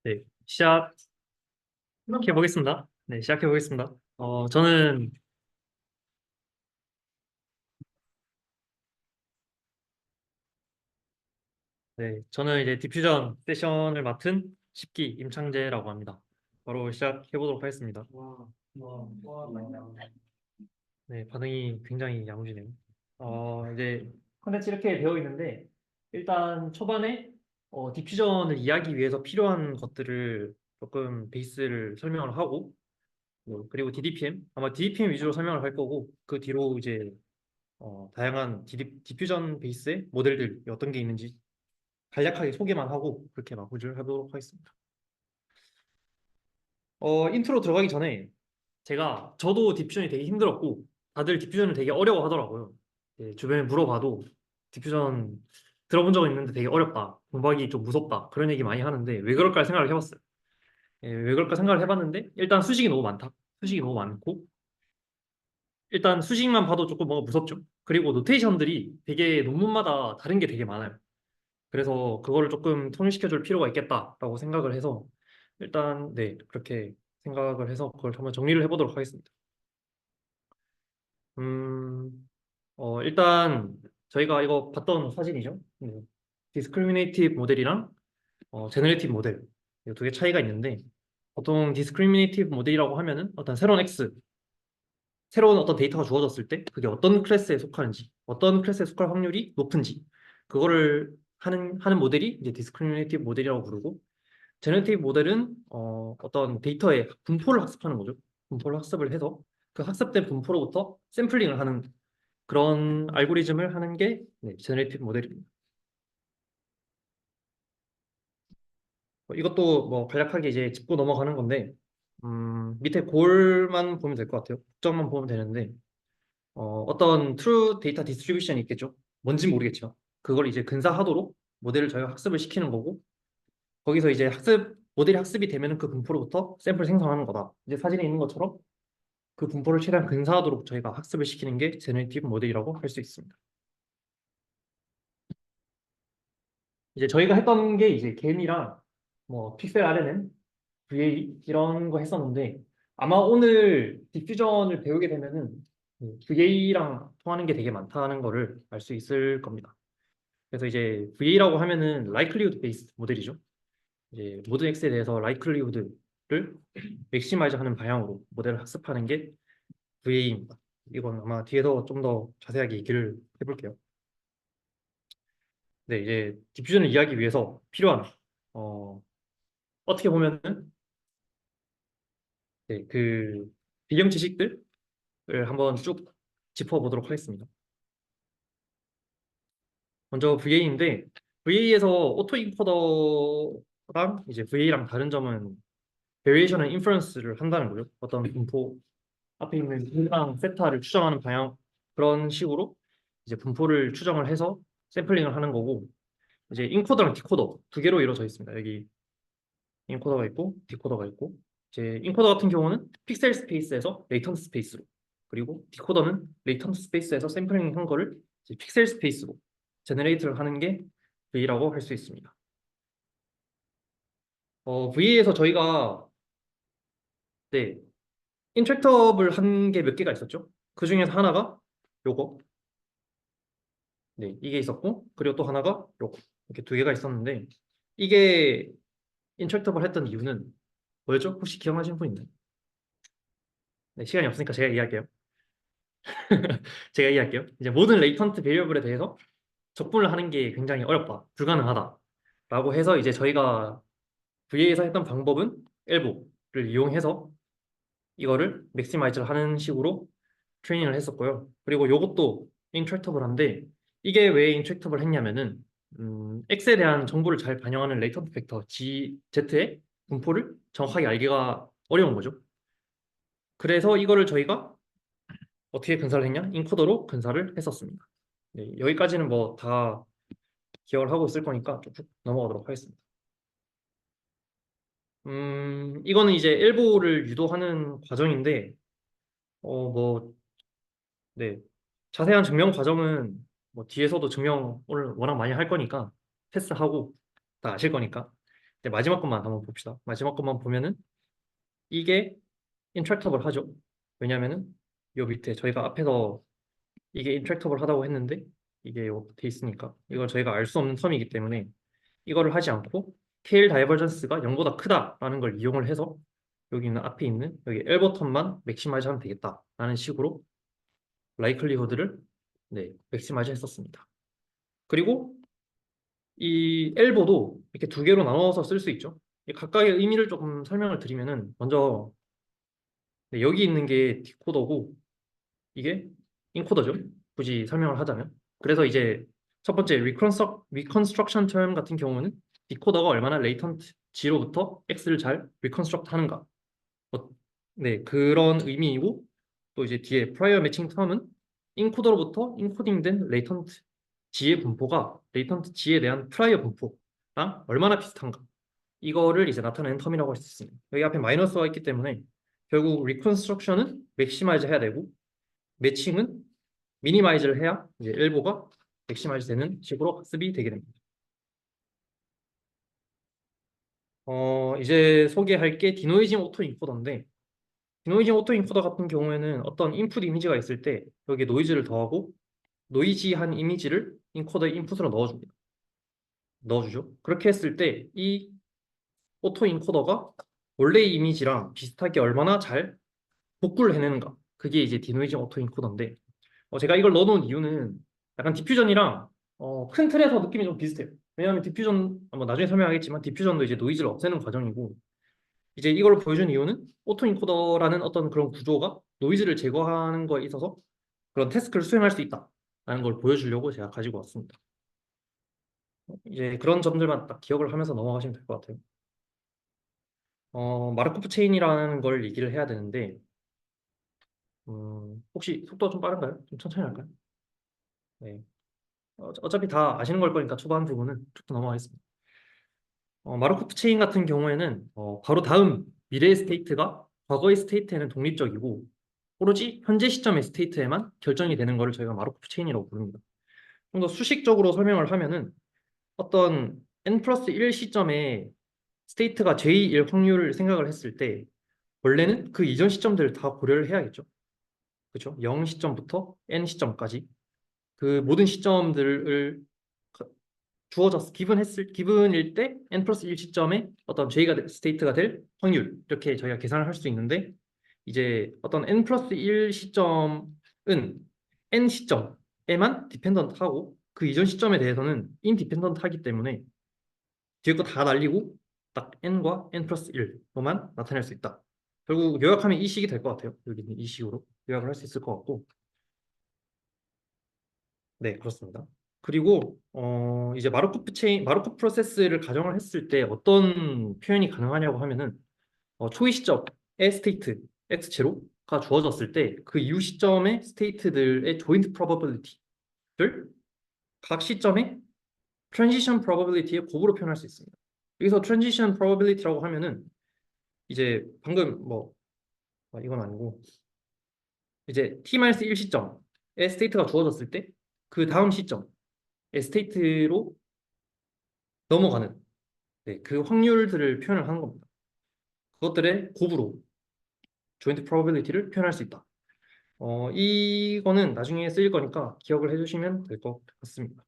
네, 시작해 보겠습니다. 네, 시작해 보겠습니다. 저는 저는 이제 디퓨전 세션을 맡은 10기 임창재라고 합니다. 바로 시작해 보도록 하겠습니다. 네, 반응이 굉장히 야무지네요. 이제 컨텐츠 이렇게 되어 있는데 일단 초반에 디퓨전을 이해하기 위해서 필요한 것들을 조금 베이스를 설명을 하고 그리고 DDPM 아마 DDPM 위주로 설명을 할 거고 그 뒤로 이제 다양한 디퓨전 베이스의 모델들이 어떤 게 있는지 간략하게 소개만 하고 그렇게 마무리를 해보도록 하겠습니다. 인트로 들어가기 전에 저도 디퓨전이 되게 힘들었고 다들 디퓨전을 되게 어려워하더라고요. 주변에 물어봐도 디퓨전 들어본 적은 있는데 되게 어렵다, 공부하기 좀 무섭다 그런 얘기 많이 하는데 왜 그럴까 생각을 해봤어요. 왜 그럴까 생각을 해봤는데 일단 수식이 너무 많다. 수식이 너무 많고 일단 수식만 봐도 조금 뭔가 무섭죠. 그리고 노테이션들이 되게 논문마다 다른 게 되게 많아요. 그래서 그거를 조금 통일시켜줄 필요가 있겠다라고 생각을 해서 일단 그렇게 생각을 해서 그걸 한번 정리를 해보도록 하겠습니다. 음, 일단 저희가 이거 봤던 사진이죠. 디스크리미네이티브 모델이랑 제너레이티브 모델 이 두 개 차이가 있는데 보통 디스크리미네이티브 모델이라고 하면은 어떤 새로운 어떤 데이터가 주어졌을 때 그게 어떤 클래스에 속하는지 어떤 클래스에 속할 확률이 높은지 그거를 하는 모델이 이제 디스크리미네이티브 모델이라고 부르고 제너레이티브 모델은 어떤 데이터의 분포를 학습하는 거죠. 분포를 학습을 해서 그 학습된 분포로부터 샘플링을 하는 그런 알고리즘을 하는 게 제너레이티브 모델입니다. 이것도 뭐 간략하게 이제 짚고 넘어가는 건데 밑에 골만 보면 될 것 같아요. 국점만 보면 되는데 어떤 트루 데이터 디스트리뷰션이 있겠죠. 뭔지 모르겠지만 그걸 이제 근사하도록 모델을 저희가 학습을 시키는 거고 거기서 이제 모델이 학습이 되면은 그 분포로부터 샘플 생성하는 거다. 이제 사진에 있는 것처럼 그 분포를 최대한 근사하도록 저희가 학습을 시키는 게 제너레이티브 모델이라고 할 수 있습니다. 이제 저희가 했던 게 이제 겜이랑 뭐 픽셀 RNN, VA 이런 거 했었는데 아마 오늘 디퓨전을 배우게 되면은 VA랑 통하는 게 되게 많다는 거를 알 수 있을 겁니다. 그래서 이제 VA라고 하면은 likelihood based 모델이죠. 이제 모든 X에 대해서 likelihood를 맥시마이즈 하는 방향으로 모델을 학습하는 게 VA입니다. 이건 아마 뒤에서 좀 더 자세하게 얘기를 해볼게요. 네, 이제 디퓨전을 이해하기 위해서 필요한 어, 어떻게 보면은 그 비경 지식들을 한번 쭉 짚어보도록 하겠습니다. 먼저 VA인데 VA에서 오토 인코더랑 이제 VA랑 다른 점은 베리에이션 앤 인퍼런스를 한다는 거죠. 어떤 분포 앞에 있는 분랑 세타를 추정하는 방향 그런 식으로 이제 분포를 추정을 해서 샘플링을 하는 거고 이제 인코더랑 디코더 두 개로 이루어져 있습니다. 여기 인코더가 있고 디코더가 있고 이제 인코더 같은 경우는 픽셀 스페이스에서 레이턴트 스페이스로 그리고 디코더는 레이턴트 스페이스에서 샘플링 한 거를 이제 픽셀 스페이스로 제너레이트를 하는 게 V라고 할 수 있습니다. V에서 저희가 인트랙터블 한 게 몇 개가 있었죠? 그 중에서 하나가 요거 이게 있었고 그리고 또 하나가 요거 이렇게 두 개가 있었는데 이게 인트랙터블 했던 이유는 뭐였죠? 혹시 기억나시는 분 있나요? 네, 시간이 없으니까 제가 이야기할게요. 제가 이야기할게요. 이제 모든 레이턴트 베리어블에 대해서 적분을 하는 게 굉장히 어렵다, 불가능하다라고 해서 이제 저희가 VA에서 했던 방법은 엘보를 이용해서 이거를 맥시마이즈를 하는 식으로 트레이닝을 했었고요. 그리고 이것도 인트랙터블한데 이게 왜 인트랙터블 했냐면은 X에 대한 정보를 잘 반영하는 레이턴트 팩터 Z의 분포를 정확하게 알기가 어려운 거죠. 그래서 이거를 저희가 어떻게 근사를 했냐? 인코더로 근사를 했었습니다. 네, 여기까지는 뭐 다 기억을 하고 있을 거니까 쭉 넘어가도록 하겠습니다. 이거는 이제 엘보를 유도하는 과정인데, 뭐, 네. 자세한 증명 과정은 뭐 뒤에서도 증명 오늘 워낙 많이 할 거니까 패스하고 다 아실 거니까. 네, 마지막 것만 한번 봅시다. 마지막 것만 보면은 이게 인트랙터블 하죠. 왜냐면은 요 밑에 저희가 앞에서 이게 인트랙터블 하다고 했는데 이게 요 돼 있으니까 이걸 저희가 알 수 없는 텀이기 때문에 이거를 하지 않고 KL 다이버전스가 0보다 크다라는 걸 이용을 해서 여기 있는 앞에 있는 여기 L 버튼만 맥시마이즈 하면 되겠다라는 식으로 라이클리후드를 네, 맥시마이즈 했었습니다. 그리고 이 엘보도 이렇게 두 개로 나눠서 쓸 수 있죠. 이 각각의 의미를 조금 설명을 드리면은 먼저 네, 여기 있는 게 디코더고 이게 인코더죠. 굳이 설명을 하자면. 그래서 이제 첫 번째 리컨스트럭션 term 같은 경우는 디코더가 얼마나 레이턴트 G로부터 X를 잘 리컨스트럭트 하는가. 네, 그런 의미이고 또 이제 뒤에 prior matching term은 인코더로부터 인코딩된 레이턴트 G의 분포가 레이턴트 G에 대한 prior 분포랑 얼마나 비슷한가. 이거를 이제 나타내는 텀이라고 할 수 있습니다. 여기 앞에 마이너스가 있기 때문에 결국 리컨스트럭션은 맥시마이즈 해야 되고 매칭은 미니마이즈를 해야 이제 엘보가 맥시마이즈 되는 식으로 학습이 되게 됩니다. 이제 소개할 게 디노이징 오토 인코더인데 디노이징 오토 인코더 같은 경우에는 어떤 인풋 이미지가 있을 때 여기에 노이즈를 더하고 노이지한 이미지를 인코더의 인풋으로 넣어줍니다. 넣어주죠. 그렇게 했을 때 이 오토 인코더가 원래의 이미지랑 비슷하게 얼마나 잘 복구를 해내는가. 그게 이제 디노이징 오토 인코더인데 제가 이걸 넣어놓은 이유는 약간 디퓨전이랑 큰 틀에서 느낌이 좀 비슷해요. 왜냐하면 디퓨전 뭐 나중에 설명하겠지만 디퓨전도 이제 노이즈를 없애는 과정이고 이제 이걸 보여준 이유는 오토 인코더라는 어떤 그런 구조가 노이즈를 제거하는 거에 있어서 그런 태스크를 수행할 수 있다라는 걸 보여주려고 제가 가지고 왔습니다. 이제 그런 점들만 딱 기억을 하면서 넘어가시면 될 것 같아요. 마르코프 체인이라는 걸 얘기를 해야 되는데 혹시 속도가 좀 빠른가요? 좀 천천히 할까요? 네. 어차피 다 아시는 걸 거니까 초반 부분은 쭉 넘어가겠습니다. 마르코프 체인 같은 경우에는 바로 다음 미래의 스테이트가 과거의 스테이트에는 독립적이고 오로지 현재 시점의 스테이트에만 결정이 되는 것을 저희가 마르코프 체인이라고 부릅니다. 좀 더 수식적으로 설명을 하면은 어떤 n 플러스 1 시점에 스테이트가 J일 확률을 생각을 했을 때 원래는 그 이전 시점들을 다 고려를 해야겠죠. 그렇죠? 0 시점부터 n 시점까지 그 모든 시점들을 주어졌 기분일 때 n 플러스 1 시점에 어떤 스테이트가 될 확률 이렇게 저희가 계산을 할 수 있는데 이제 어떤 n 플러스 1 시점은 n 시점에만 디펜던트하고 그 이전 시점에 대해서는 인디펜던트하기 때문에 뒤에 거 다 날리고 딱 n과 n 플러스 1로만 나타낼 수 있다. 결국 요약하면 이 식이 될 것 같아요. 여기 있는 이 식으로 요약을 할 수 있을 것 같고 네, 그렇습니다. 그리고 이제 마르코프 프로세스를 가정을 했을 때 어떤 표현이 가능하냐고 하면은 초이 시점의 스테이트 x0가 주어졌을 때 그 이후 시점의 스테이트들의 조인트 프로버빌리티를 각 시점의 트랜지션 프로버빌리티의 곱으로 표현할 수 있습니다. 여기서 트랜지션 프로버빌리티라고 하면은 이제 방금 이건 아니고 이제 t-1 시점의 스테이트가 주어졌을 때 그 다음 시점 스테이트로 넘어가는 네, 그 확률들을 표현을 하는 겁니다. 그것들의 곱으로 조인트 프로버빌리티를 표현할 수 있다. 이거는 나중에 쓰일 거니까 기억을 해주시면 될 것 같습니다.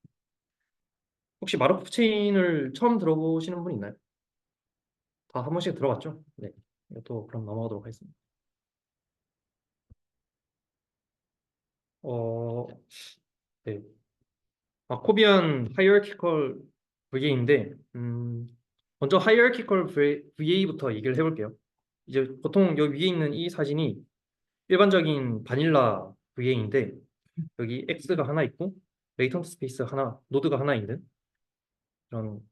혹시 마르코프 체인을 처음 들어보시는 분 있나요? 다 한 번씩 들어봤죠? 네. 이것도 그럼 넘어가도록 하겠습니다. 어, 네. 마코비안 하이어키컬 VA인데 먼저 하이어키컬 VA부터 얘기를 해볼게요. 이제 보통 여기 위에 있는 이 사진이 일반적인 바닐라 VA인데 여기 X가 하나 있고 레이턴트 스페이스 하나, 노드가 하나 있는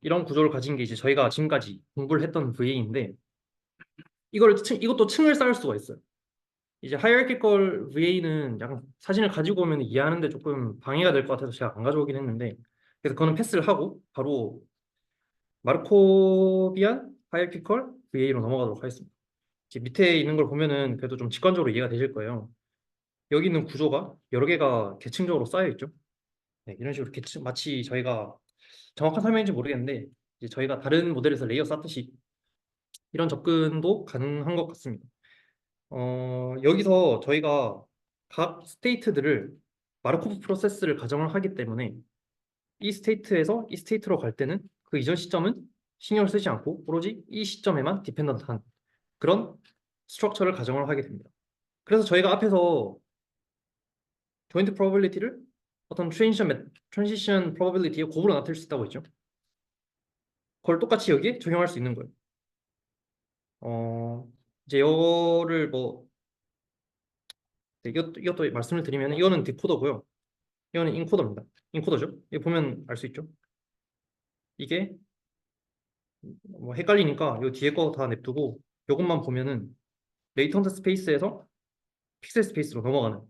이런 구조를 가진 게 이제 저희가 지금까지 공부를 했던 VA인데 이것도 층을 쌓을 수가 있어요. 이제 하이어키컬 VA는 약간 사진을 가지고 오면 이해하는데 조금 방해가 될 것 같아서 제가 안 가져오긴 했는데 그래서 그거는 패스를 하고 바로 마르코비안 하이어키컬 VA로 넘어가도록 하겠습니다. 이제 밑에 있는 걸 보면은 그래도 좀 직관적으로 이해가 되실 거예요. 여기 있는 구조가 여러 개가 계층적으로 쌓여 있죠. 네, 이런 식으로 계층 마치 저희가 정확한 설명인지 모르겠는데 이제 저희가 다른 모델에서 레이어 쌓듯이 이런 접근도 가능한 것 같습니다. 여기서 저희가 각 스테이트들을 마르코프 프로세스를 가정을 하기 때문에 이 스테이트에서 이 스테이트로 갈 때는 그 이전 시점은 신경을 쓰지 않고 오로지 이 시점에만 디펜던트한 그런 스트럭처를 가정을 하게 됩니다. 그래서 저희가 앞에서 조인트 프로버빌리티를 어떤 트랜지션 프로버빌리티의 곱으로 나타낼 수 있다고 했죠. 그걸 똑같이 여기에 적용할 수 있는 거예요. 이제 이거를 뭐 이것도 말씀을 드리면 이거는 디코더고요. 이거는 인코더입니다. 인코더죠. 이거 보면 알 수 있죠. 이게 뭐 헷갈리니까 이 뒤에 거 다 냅두고 이것만 보면은 레이턴트 스페이스에서 픽셀 스페이스로 넘어가는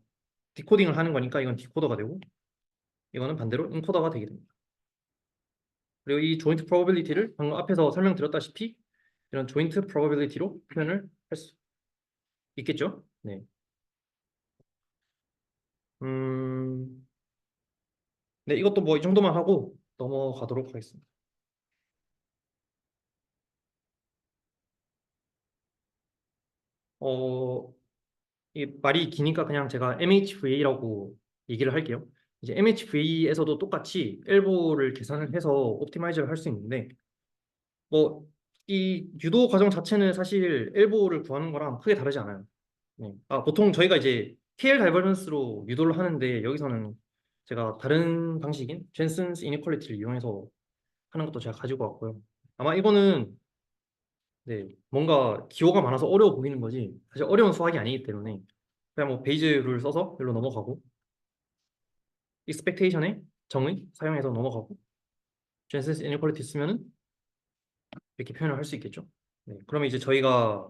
디코딩을 하는 거니까 이건 디코더가 되고 이거는 반대로 인코더가 되게 됩니다. 그리고 이 조인트 프로버빌리티를 방금 앞에서 설명드렸다시피 이런 조인트 프로버빌리티로 표현을 할 수 있겠죠. 네. 음, 네, 이것도 뭐 이 정도만 하고 넘어가도록 하겠습니다. 어, 이 말이 기니까 그냥 제가 MHVA라고 얘기를 할게요. 이제 MHVA에서도 똑같이 엘보를 계산을 해서 옵티마이저를 할 수 있는데 뭐 이 유도 과정 자체는 사실 엘보를 구하는 거랑 크게 다르지 않아요. 네. 보통 저희가 이제 KL 다이버전스로 유도를 하는데 여기서는 제가 다른 방식인 젠슨스 이니퀄리티를 이용해서 하는 것도 제가 가지고 왔고요. 아마 이거는 네, 뭔가 기호가 많아서 어려워 보이는 거지 사실 어려운 수학이 아니기 때문에 그냥 뭐 베이즈 룰 써서 일로 넘어가고 익스펙테이션의 정의 사용해서 넘어가고 젠센스 이니퀄리티 쓰면은 이렇게 표현을 할 수 있겠죠. 네, 그러면 이제 저희가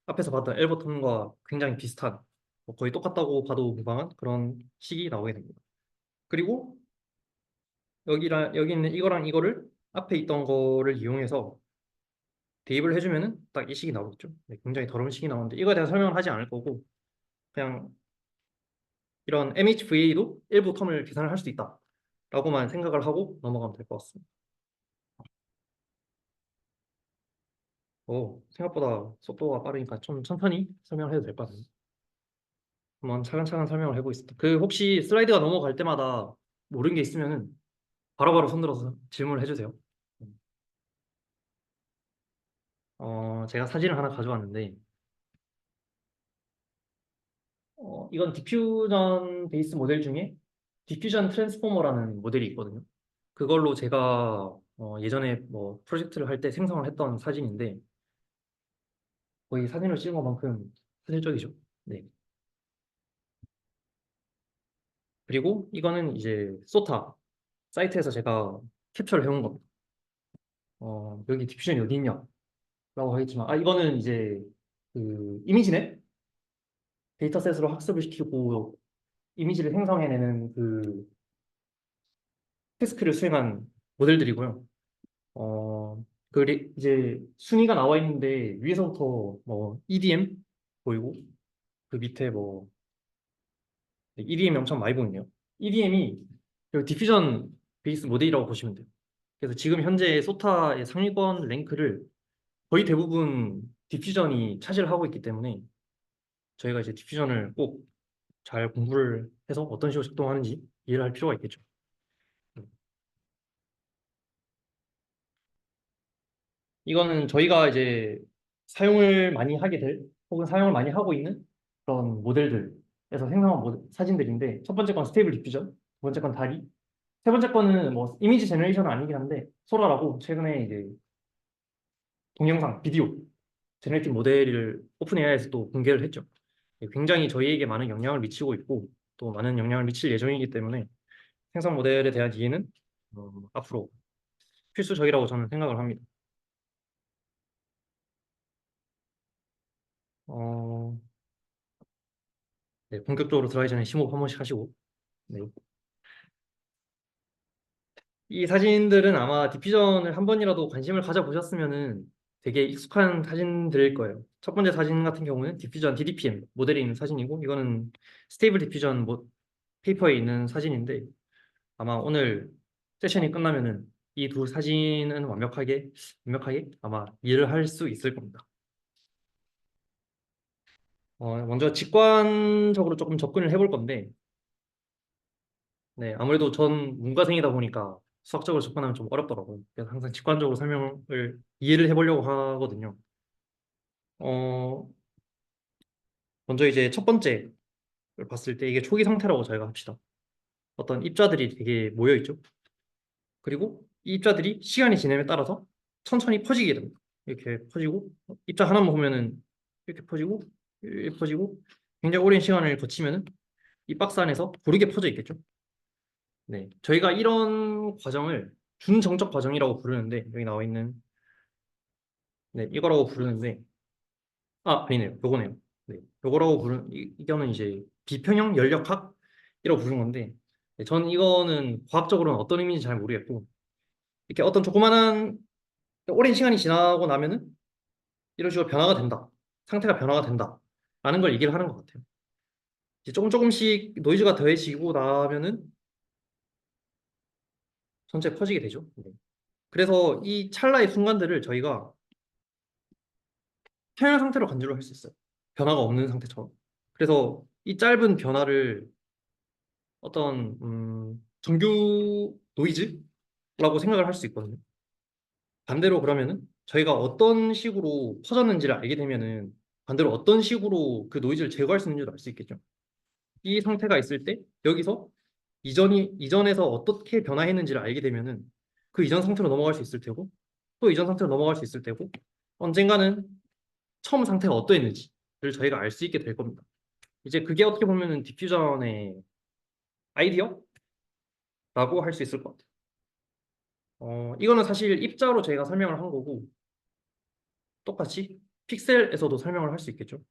앞에서 봤던 엘버턴과 굉장히 비슷한 뭐 거의 똑같다고 봐도 무방한 그런 식이 나오게 됩니다. 그리고 여기 있는 이거랑 이거를 앞에 있던 거를 이용해서 대입을 해주면은 딱 이 식이 나오겠죠. 네, 굉장히 더러운 식이 나오는데 이거에 대한 설명을 하지 않을 거고 그냥 이런 MHVA도 일부 텀을 계산을 할 수 있다라고만 생각을 하고 넘어가면 될 것 같습니다. 생각보다 속도가 빠르니까 좀 천천히 설명을 해도 될 것 같아요. 한번 차근차근 설명을 해보겠습니다. 그 혹시 슬라이드가 넘어갈 때마다 모르는 게 있으면은 바로바로 손들어서 질문을 해주세요. 제가 사진을 하나 가져왔는데 이건 디퓨전 베이스 모델 중에 디퓨전 트랜스포머라는 모델이 있거든요. 그걸로 제가 예전에 뭐 프로젝트를 할 때 생성을 했던 사진인데 거의 사진을 찍은 것만큼 사실적이죠. 네. 그리고 이거는 이제 소타 사이트에서 제가 캡처를 해온 겁니다. 여기 디퓨전이 어디 있냐라고 하겠지만, 이거는 이제 그 이미지넷 데이터셋으로 학습을 시키고 이미지를 생성해내는 그 태스크를 수행한 모델들이고요. 이제 순위가 나와 있는데 위에서부터 뭐 EDM 보이고 그 밑에 뭐 EDM이 엄청 많이 보이네요. EDM이 디퓨전 베이스 모델이라고 보시면 돼요. 그래서 지금 현재 소타의 상위권 랭크를 거의 대부분 디퓨전이 차지를 하고 있기 때문에 저희가 이제 디퓨전을 꼭 잘 공부를 해서 어떤 식으로 작동하는지 이해를 할 필요가 있겠죠. 이거는 저희가 이제 사용을 많이 하게 될 혹은 사용을 많이 하고 있는 그런 모델들에서 생성한 사진들인데 첫 번째 건 스테이블 디퓨전, 두 번째 건 다리, 세 번째 거는 뭐 이미지 제너레이션은 아니긴 한데 소라라고 최근에 이제 동영상, 비디오 제너레이팅 모델을 오픈 AI에서 또 공개를 했죠. 굉장히 저희에게 많은 영향을 미치고 있고 또 많은 영향을 미칠 예정이기 때문에 생성 모델에 대한 이해는 앞으로 필수적이라고 저는 생각을 합니다. 어, 네, 본격적으로 들어가기 전에 심호흡 한 번씩 하시고 네. 이 사진들은 아마 디퓨전을 한 번이라도 관심을 가져보셨으면은 되게 익숙한 사진들일 거예요. 첫 번째 사진 같은 경우는 디퓨전 DDPM 모델에 있는 사진이고 이거는 스테이블 디퓨전 페이퍼에 있는 사진인데 아마 오늘 세션이 끝나면은 이 두 사진은 완벽하게 아마 이해를 할 수 있을 겁니다. 먼저 직관적으로 조금 접근을 해볼 건데, 네, 아무래도 전 문과생이다 보니까 수학적으로 접근하면 좀 어렵더라고요. 그래서 항상 직관적으로 설명을 이해를 해보려고 하거든요. 어, 먼저 이제 첫 번째를 봤을 때 이게 초기 상태라고 저희가 합시다. 어떤 입자들이 되게 모여 있죠. 그리고 이 입자들이 시간이 지남에 따라서 천천히 퍼지게 됩니다. 이렇게 퍼지고 입자 하나만 보면은 이렇게 퍼지고 이렇게 퍼지고 굉장히 오랜 시간을 거치면은 이 박스 안에서 고르게 퍼져 있겠죠. 네, 저희가 이런 과정을 준정적 과정이라고 부르는데 여기 나와 있는 네 이거라고 부르는데 아니네요 요거네요. 네, 요거라고 부르는 이거는 이제 비평형 연력학이라고 부르는 건데 네, 전 이거는 과학적으로는 어떤 의미인지 잘 모르겠고 이렇게 어떤 조그마한 오랜 시간이 지나고 나면은 이런 식으로 변화가 된다. 상태가 변화가 된다. 라는 걸 얘기를 하는 것 같아요. 이제 조금 조금씩 노이즈가 더해지고 나면은 전체 퍼지게 되죠. 네. 그래서 이 찰나의 순간들을 저희가 평형 상태로 간주를 할 수 있어요. 변화가 없는 상태처럼. 그래서 이 짧은 변화를 어떤 정규 노이즈라고 생각을 할 수 있거든요. 반대로 그러면은 저희가 어떤 식으로 퍼졌는지를 알게 되면은 반대로 어떤 식으로 그 노이즈를 제거할 수 있는지도 알 수 있겠죠. 이 상태가 있을 때 여기서 이전에서 어떻게 변화했는지를 알게 되면은 그 이전 상태로 넘어갈 수 있을 테고 또 이전 상태로 넘어갈 수 있을 테고 언젠가는 처음 상태가 어떠했는지를 저희가 알 수 있게 될 겁니다. 이제 그게 어떻게 보면은 디퓨전의 아이디어라고 할 수 있을 것 같아요. 이거는 사실 입자로 저희가 설명을 한 거고 똑같이 픽셀에서도 설명을 할 수 있겠죠.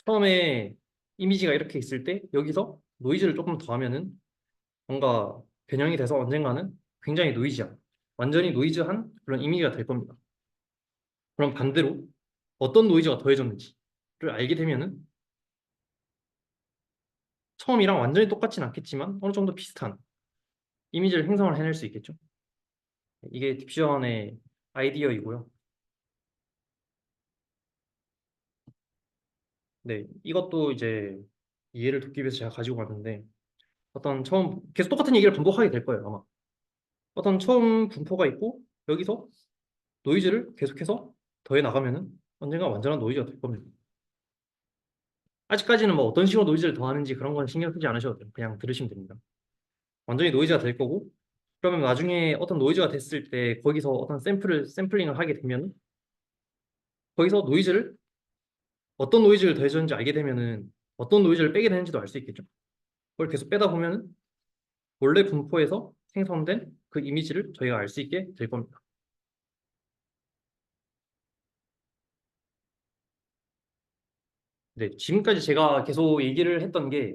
처음에 이미지가 이렇게 있을 때 여기서 노이즈를 조금 더하면은 뭔가 변형이 돼서 언젠가는 굉장히 노이즈한 완전히 노이즈한 그런 이미지가 될 겁니다. 그럼 반대로 어떤 노이즈가 더해졌는지를 알게 되면은 처음이랑 완전히 똑같진 않겠지만 어느 정도 비슷한 이미지를 생성을 해낼 수 있겠죠. 이게 딥션의 아이디어이고요. 네, 이것도 이제 이해를 돕기 위해서 제가 가지고 왔는데 어떤 처음 계속 똑같은 얘기를 반복하게 될 거예요, 아마. 어떤 처음 분포가 있고 여기서 노이즈를 계속해서 더해 나가면은 언젠가 완전한 노이즈가 될 겁니다. 아직까지는 뭐 어떤 식으로 노이즈를 더하는지 그런 건 신경 쓰지 않으셔도 돼요. 그냥 들으시면 됩니다. 완전히 노이즈가 될 거고 그러면 나중에 어떤 노이즈가 됐을 때 거기서 어떤 샘플링을 하게 되면 거기서 노이즈를 어떤 노이즈를 더해줬는지 알게 되면은 어떤 노이즈를 빼게 되는지도 알 수 있겠죠. 그걸 계속 빼다 보면은 원래 분포에서 생성된 그 이미지를 저희가 알 수 있게 될 겁니다. 네, 지금까지 제가 계속 얘기를 했던 게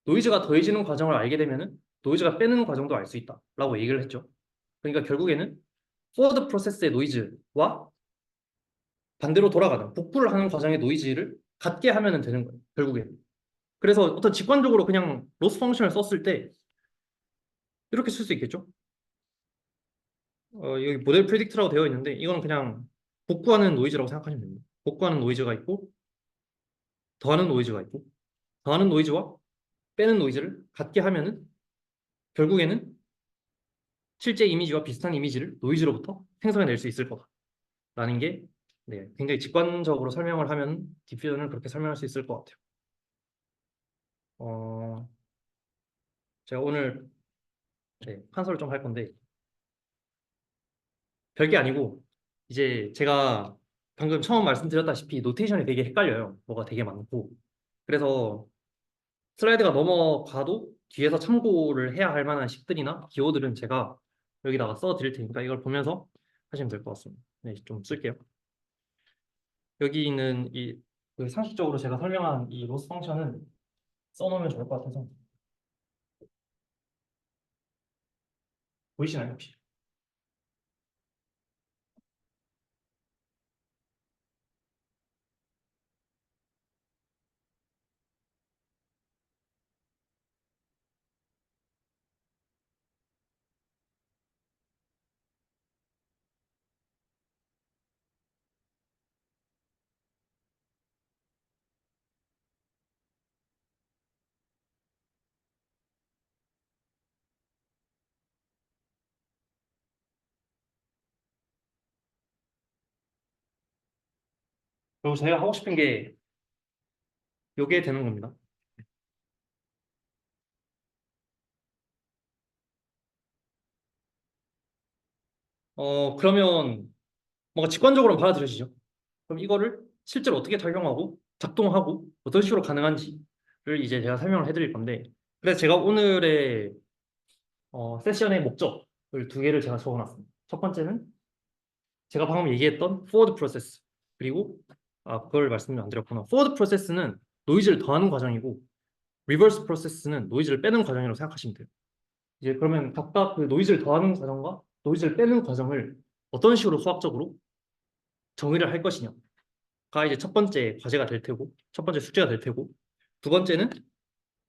노이즈가 더해지는 과정을 알게 되면은 노이즈가 빼는 과정도 알 수 있다라고 얘기를 했죠. 그러니까 결국에는 포워드 프로세스의 노이즈와 반대로 돌아가는 복구를 하는 과정의 노이즈를 같게 하면 되는 거예요. 결국에는. 그래서 어떤 직관적으로 그냥 로스 펑션을 썼을 때 이렇게 쓸 수 있겠죠. 여기 모델 프리딕트라고 되어 있는데 이건 그냥 복구하는 노이즈라고 생각하시면 됩니다. 복구하는 노이즈가 있고 더하는 노이즈가 있고 더하는 노이즈와 빼는 노이즈를 같게 하면은 결국에는 실제 이미지와 비슷한 이미지를 노이즈로부터 생성해낼 수 있을 거다라는 게 네, 굉장히 직관적으로 설명을 하면 디퓨전을 그렇게 설명할 수 있을 것 같아요. 어, 제가 오늘 네, 판서를 좀 할 건데 별게 아니고 이제 제가 방금 처음 말씀드렸다시피 노테이션이 되게 헷갈려요. 뭐가 되게 많고 그래서 슬라이드가 넘어가도 뒤에서 참고를 해야 할 만한 식들이나 기호들은 제가 여기다가 써 드릴 테니까 이걸 보면서 하시면 될 것 같습니다. 네, 좀 쓸게요. 여기 있는 그 상식적으로 제가 설명한 이 로스 펑션은 써놓으면 좋을 것 같아서 보이시나요 혹시? 그리고 제가 하고 싶은 게 요게 되는 겁니다. 그러면 뭔가 직관적으로 받아들여지죠. 그럼 이거를 실제로 어떻게 적용하고 작동하고 어떤 식으로 가능한지를 이제 제가 설명을 해드릴 건데, 그래서 제가 오늘의 세션의 목적을 두 개를 제가 적어놨습니다. 첫 번째는 제가 방금 얘기했던 forward process, 그리고 그걸 말씀을 안 드렸구나. forward process는 노이즈를 더하는 과정이고 reverse process는 노이즈를 빼는 과정이라고 생각하시면 돼요. 이제 그러면 각각 그 노이즈를 더하는 과정과 노이즈를 빼는 과정을 어떤 식으로 수학적으로 정의를 할 것이냐가 이제 첫 번째 과제가 될 테고, 첫 번째 숙제가 될 테고, 두 번째는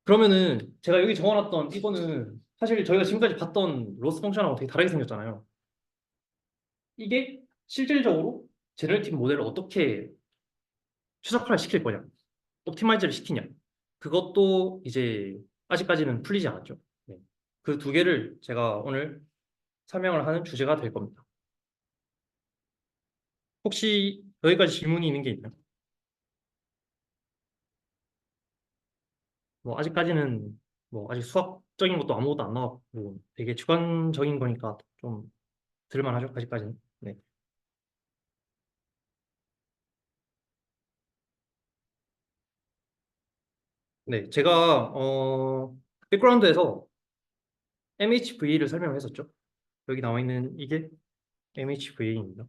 그러면은 제가 여기 적어놨던 이거는 사실 저희가 지금까지 봤던 로스 펑션하고 되게 다르게 생겼잖아요. 이게 실질적으로 제너레이티브 모델을 어떻게 최적화를 시킬 거냐, 옵티마이즈를 시키냐, 그것도 이제 아직까지는 풀리지 않았죠. 네. 그 두 개를 제가 오늘 설명을 하는 주제가 될 겁니다. 혹시 여기까지 질문이 있는 게 있나요? 뭐 아직까지는 뭐 아직 수학적인 것도 아무것도 안 나왔고 되게 주관적인 거니까 좀 들을만하죠, 아직까지는. 네. 네, 제가 백그라운드에서 MHV를 설명했었죠. 여기 나와 있는 이게 MHV입니다.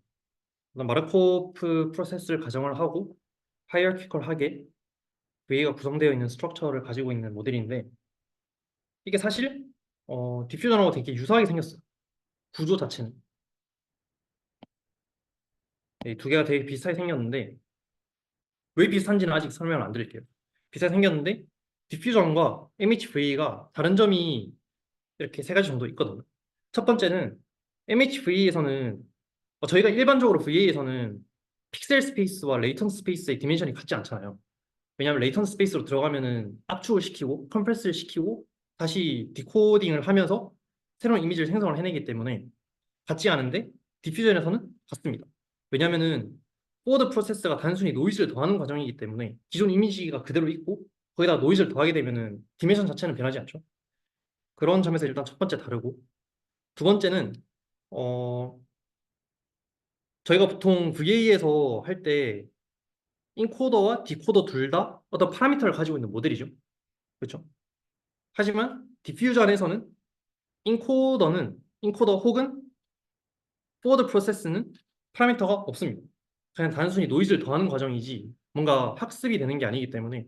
마르코프 프로세스를 가정을 하고 하이어키컬하게 VA가 구성되어 있는 스트럭처를 가지고 있는 모델인데, 이게 사실 디퓨전하고 되게 유사하게 생겼어요. 구조 자체는. 이 두 개가 되게 비슷하게 생겼는데 왜 비슷한지는 아직 설명을 안 드릴게요. 비슷하게 생겼는데 디퓨전과 MHV가 다른 점이 이렇게 세 가지 정도 있거든요. 첫 번째는 MHV에서는 저희가 일반적으로 VA에서는 픽셀 스페이스와 레이턴 스페이스의 디멘션이 같지 않잖아요. 왜냐하면 레이턴 스페이스로 들어가면은 압축을 시키고 컴프레스를 시키고 다시 디코딩을 하면서 새로운 이미지를 생성을 해내기 때문에 같지 않은데 디퓨전에서는 같습니다. 왜냐하면은 포워드 프로세스가 단순히 노이즈를 더하는 과정이기 때문에 기존 이미지가 그대로 있고 거기다 노이즈를 더하게 되면은 디멘션 자체는 변하지 않죠. 그런 점에서 일단 첫 번째 다르고, 두 번째는 어 저희가 보통 VA에서 할 때 인코더와 디코더 둘 다 어떤 파라미터를 가지고 있는 모델이죠. 그렇죠? 하지만 디퓨전에서는 인코더 혹은 포워드 프로세스는 파라미터가 없습니다. 그냥 단순히 노이즈를 더하는 과정이지 뭔가 학습이 되는 게 아니기 때문에,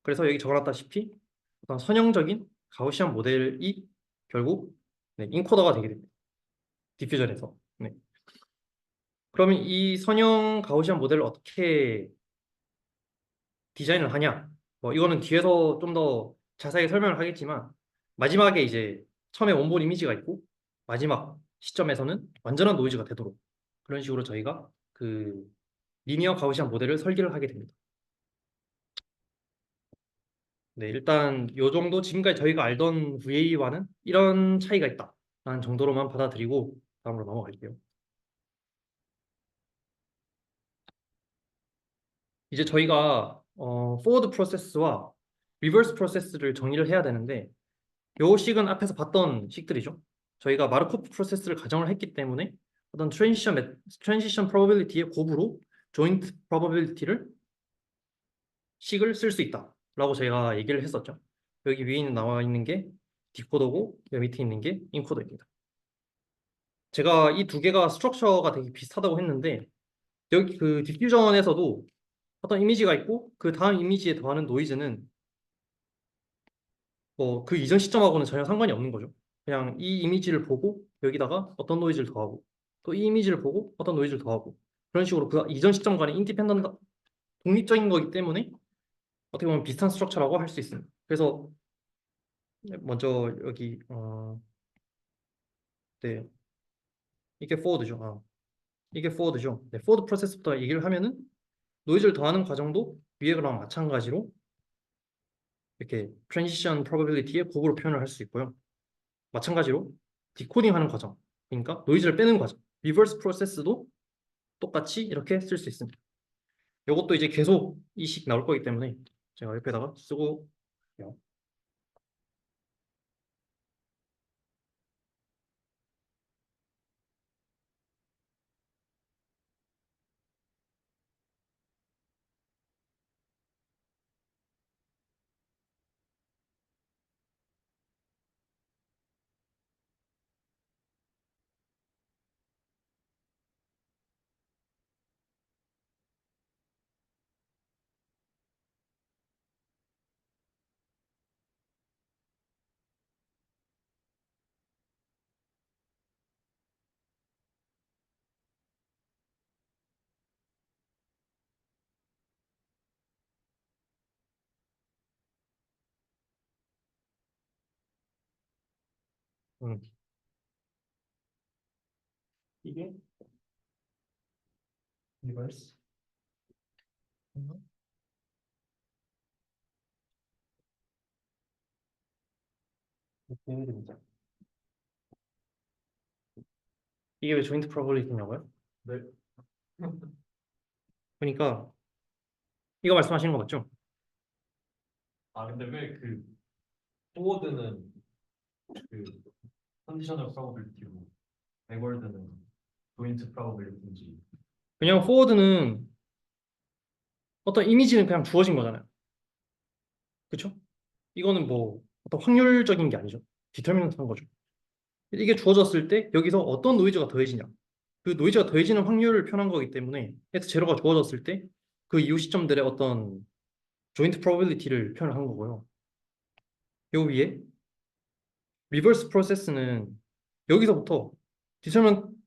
그래서 여기 적어놨다시피 어떤 선형적인 가우시안 모델이 결국 네, 인코더가 되게 됩니다. 디퓨전에서. 네. 그러면 이 선형 가우시안 모델을 어떻게 디자인을 하냐? 뭐 이거는 뒤에서 좀 더 자세하게 설명을 하겠지만, 마지막에 이제 처음에 원본 이미지가 있고 마지막 시점에서는 완전한 노이즈가 되도록 그런 식으로 저희가 그 리니어 가우시안 모델을 설계를 하게 됩니다. 네, 일단 요 정도 지금까지 저희가 알던 VA와는 이런 차이가 있다라는 정도로만 받아들이고 다음으로 넘어갈게요. 이제 저희가 forward 프로세스와 reverse 프로세스를 정의를 해야 되는데, 요 식은 앞에서 봤던 식들이죠. 저희가 마르코프 프로세스를 가정을 했기 때문에 어떤 트랜지션 프로버빌리티의 곱으로 조인트 프로버빌리티를 식을 쓸 수 있다라고 제가 얘기를 했었죠. 여기 위에 나와 있는 게 디코더고 여기 밑에 있는 게 인코더입니다. 제가 이 두 개가 스트럭처가 되게 비슷하다고 했는데 여기 그 디퓨전에서도 어떤 이미지가 있고 그 다음 이미지에 더하는 노이즈는 뭐 그 이전 시점하고는 전혀 상관이 없는 거죠. 그냥 이 이미지를 보고 여기다가 어떤 노이즈를 더하고 또 이 이미지를 보고 어떤 노이즈를 더하고 그런 식으로 그 이전 시점 간의 인디펜던트 독립적인 거기 때문에 어떻게 보면 비슷한 스트럭처라고 할 수 있습니다. 그래서 먼저 여기 네, 이게 포워드죠. 이게 포워드죠. 네, 포워드 프로세스부터 얘기를 하면은 노이즈를 더하는 과정도 위에 거랑 마찬가지로 이렇게 트랜지션 프로버빌리티의 곡으로 표현을 할 수 있고요. 마찬가지로 디코딩하는 과정, 그러니까 노이즈를 빼는 과정, 리버스 프로세스도 똑같이 이렇게 쓸 수 있습니다. 이것도 이제 계속 이식 나올 거기 때문에 제가 옆에다가 쓰고 할게요. 음. 이게 리버스 이렇게 됩니다. 이게 왜 조인트 프로버빌리티냐고요? 네. 그러니까 이거 말씀하시는 거 맞죠? 아 근데 왜 그 포워드는 그 컨디셔널 프로버빌리티고 백월드는 조인트 프로버빌리티인지. 왜냐면 포워드는 어떤 이미지는 그냥 주어진 거잖아요. 그쵸? 이거는 뭐 어떤 확률적인 게 아니죠. 디터미넌트한 거죠. 이게 주어졌을 때 여기서 어떤 노이즈가 더해지냐. 그 노이즈가 더해지는 확률을 표현한 거기 때문에 x 제로가 주어졌을 때 그 이후 시점들의 어떤 조인트 프로버빌리티를 표현한 거고요. 요 위에 리버스 프로세스는 여기서부터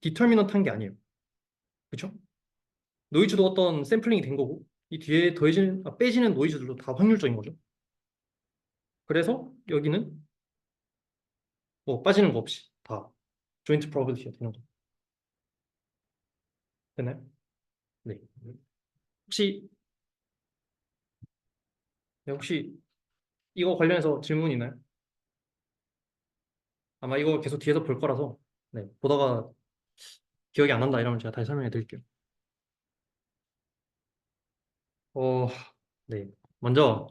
디터미넌트한 게 아니에요. 그쵸? 노이즈도 어떤 샘플링이 된 거고 이 뒤에 빼지는 노이즈들도 다 확률적인 거죠. 그래서 여기는 뭐 빠지는 거 없이 다 조인트 프로버빌리티가 되는 거 됐나요? 네. 혹시 혹시 이거 관련해서 질문 있나요? 아마 이거 계속 뒤에서 볼 거라서 네, 보다가 기억이 안 난다 이러면 제가 다시 설명해 드릴게요. 어, 네. 먼저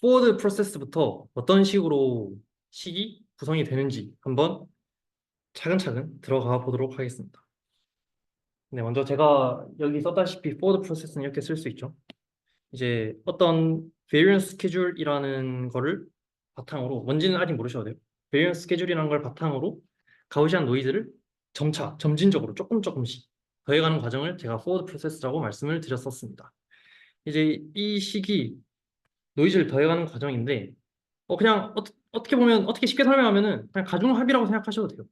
포워드 프로세스부터 어떤 식으로 식이 구성이 되는지 한번 차근차근 들어가 보도록 하겠습니다. 네, 먼저 제가 여기 썼다시피 포워드 프로세스는 이렇게 쓸 수 있죠. 이제 어떤 variance schedule이라는 거를 바탕으로 뭔지는 아직 모르셔도 돼요. variance schedule이라는 걸 바탕으로 가우시안 노이즈를 점차 점진적으로 조금씩 더해가는 과정을 제가 forward process라고 말씀을 드렸었습니다. 이제 이 식이 노이즈를 더해가는 과정인데 그냥 어떻게 보면 어떻게 쉽게 설명하면은 그냥 가중합이라고 생각하셔도 돼요.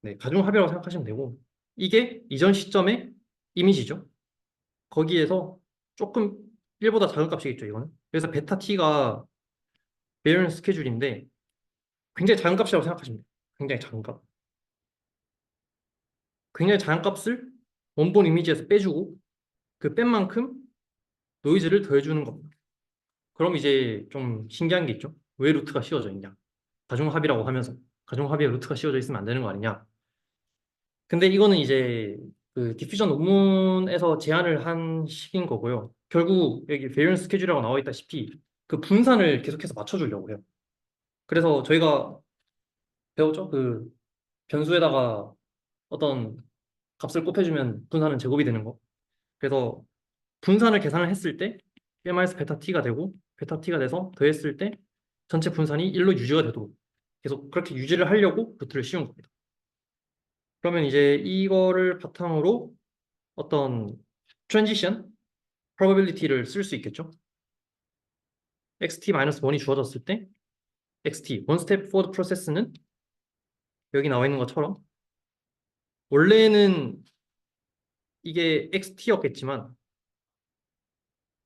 네, 가중합이라고 생각하시면 되고 이게 이전 시점의 이미지죠. 거기에서 조금 1보다 작은 값이겠죠, 이거는. 그래서 베타 t가 베리언스 스케줄인데 굉장히 작은 값이라고 생각하시면 돼요. 굉장히 작은 값. 굉장히 작은 값을 원본 이미지에서 빼주고 그 뺀 만큼 노이즈를 더해주는 겁니다. 그럼 이제 좀 신기한 게 있죠. 왜 루트가 씌워져 있냐? 가중합이라고 하면서 가중합에 루트가 씌워져 있으면 안 되는 거 아니냐? 근데 이거는 이제 그 디퓨전 논문에서 제안을 한 식인 거고요. 결국 여기 베리언스 스케줄이라고 나와 있다시피 그 분산을 계속해서 맞춰주려고 해요. 그래서 저희가 배웠죠? 그 변수에다가 어떤 값을 곱해주면 분산은 제곱이 되는 거. 그래서 분산을 계산을 했을 때 1마이너스 베타 t가 되고 베타 t가 돼서 더했을 때 전체 분산이 1로 유지가 되도록 계속 그렇게 유지를 하려고 루트를 씌운 겁니다. 그러면 이제 이거를 바탕으로 어떤 트랜지션 probability를 쓸 수 있겠죠. xt-1이 주어졌을 때 xt, one step forward process는 여기 나와 있는 것처럼 원래는 이게 xt였겠지만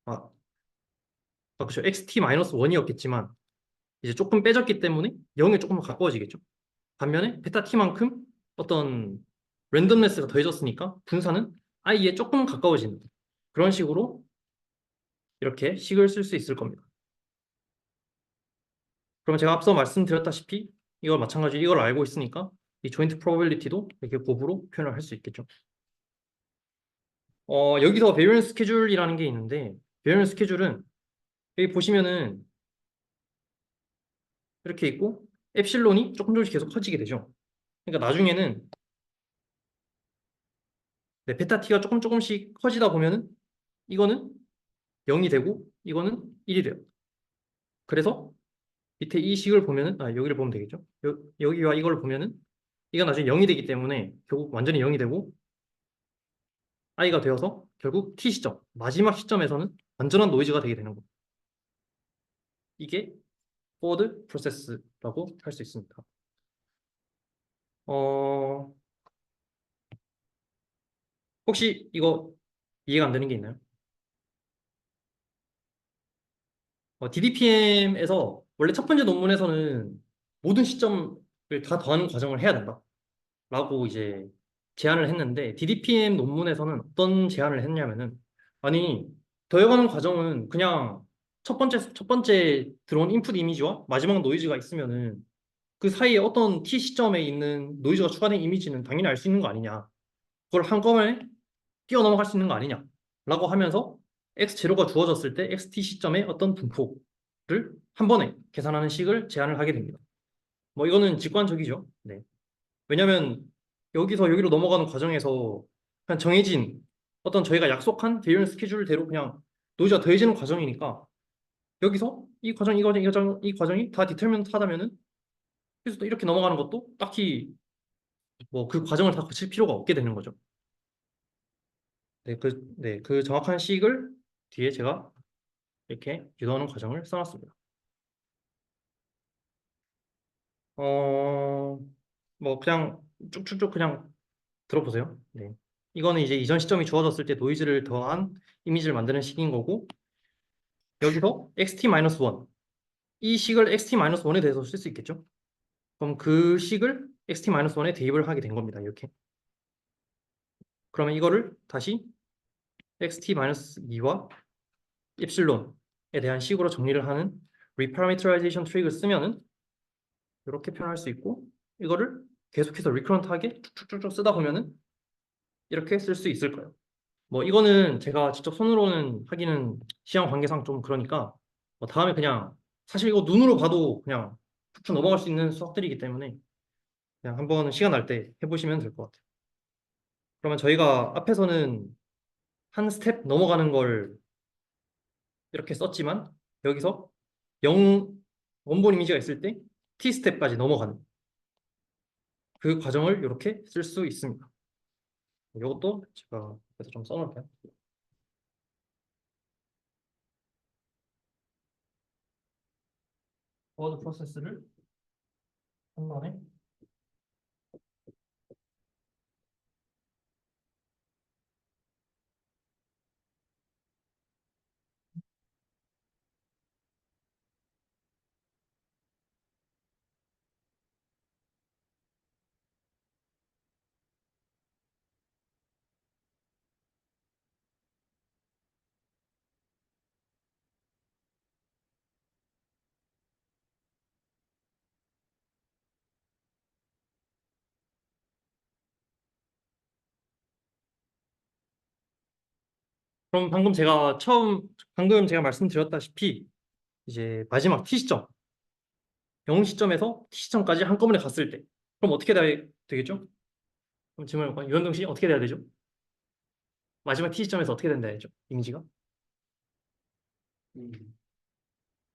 아, 그렇죠. xt-1이었겠지만 이제 조금 빼졌기 때문에 0에 조금 더 가까워지겠죠. 반면에 베타 t만큼 어떤 랜덤네스가 더해졌으니까 분산은 i에 조금 가까워지는 그런 식으로 이렇게 식을 쓸 수 있을 겁니다. 그럼 제가 앞서 말씀드렸다시피 이걸 마찬가지로 이걸 알고 있으니까 이 조인트 프로버빌리티도 이렇게 곱으로 표현을 할 수 있겠죠. 여기서 베리언스 스케줄이라는 게 있는데 베리언스 스케줄은 여기 보시면은 이렇게 있고 엡실론이 조금 조금씩 계속 커지게 되죠. 그러니까 나중에는 네, 베타 t가 조금 조금씩 커지다 보면은 이거는 0이 되고 이거는 1이 돼요. 그래서 밑에 이 식을 보면은 여기를 보면 되겠죠. 여기와 이걸 보면은 이가 나중에 0이 되기 때문에 결국 완전히 0이 되고 i가 되어서 결국 t 시점 마지막 시점에서는 완전한 노이즈가 되게 되는 거예요. 이게 forward process라고 할 수 있습니다. 어, 혹시 이거 이해가 안 되는 게 있나요? DDPM에서 원래 첫 번째 논문에서는 모든 시점을 다 더하는 과정을 해야 된다. 라고 이제 제안을 했는데 DDPM 논문에서는 어떤 제안을 했냐면은 아니 더해가는 과정은 그냥 첫 번째 들어온 인풋 이미지와 마지막 노이즈가 있으면은 그 사이에 어떤 t 시점에 있는 노이즈가 추가된 이미지는 당연히 알 수 있는 거 아니냐. 그걸 한꺼번에 뛰어넘어갈 수 있는 거 아니냐. 라고 하면서 x0가 주어졌을 때 xt 시점의 어떤 분포를 한 번에 계산하는 식을 제안을 하게 됩니다. 뭐 이거는 직관적이죠. 네. 왜냐면 여기서 여기로 넘어가는 과정에서 그냥 정해진 어떤 저희가 약속한 대열 스케줄대로 그냥 노이즈가 더해지는 과정이니까 여기서 이 과정이 다 디터미넌트하다면은 그래서 또 이렇게 넘어가는 것도 딱히 뭐 그 과정을 다 거칠 필요가 없게 되는 거죠. 그 정확한 식을 뒤에 제가 이렇게 유도하는 과정을 써놨습니다. 어, 뭐 그냥 쭉쭉쭉 그냥 들어보세요. 네. 이거는 이제 이전 시점이 주어졌을 때 노이즈를 더한 이미지를 만드는 식인 거고 여기서 xt-1 이 식을 xt-1에 대해서 쓸 수 있겠죠? 그럼 그 식을 xt-1에 대입을 하게 된 겁니다. 이렇게. 그러면 이거를 다시 xt-2와 epsilon에 대한 식으로 정리를 하는 reparameterization 트릭을 쓰면은 이렇게 표현할 수 있고 이거를 계속해서 리커런트하게 쭉쭉쭉 쓰다 보면은 이렇게 쓸 수 있을 거예요. 뭐 이거는 제가 직접 손으로는 하기는 시간 관계상 좀 그러니까 뭐 다음에 그냥 사실 이거 눈으로 봐도 그냥 툭툭 넘어갈 수 있는 수학들이기 때문에 그냥 한번 시간 날 때 해보시면 될 것 같아요. 그러면 저희가 앞에서는 한 스텝 넘어가는 걸 이렇게 썼지만 여기서 0 원본 이미지가 있을 때 T 스텝까지 넘어가는 그 과정을 이렇게 쓸 수 있습니다. 이것도 제가 그래서 좀 써놓을게요. 워드 프로세스를 한 번에 그럼 방금 제가 말씀드렸다시피 이제 마지막 T 시점 0 시점에서 T 시점까지 한꺼번에 갔을 때 그럼 어떻게 되겠죠? 그럼 질문 해볼까요? 유현동 씨 어떻게 돼야 되죠? 마지막 T 시점에서 어떻게 된다 했죠? 이미지가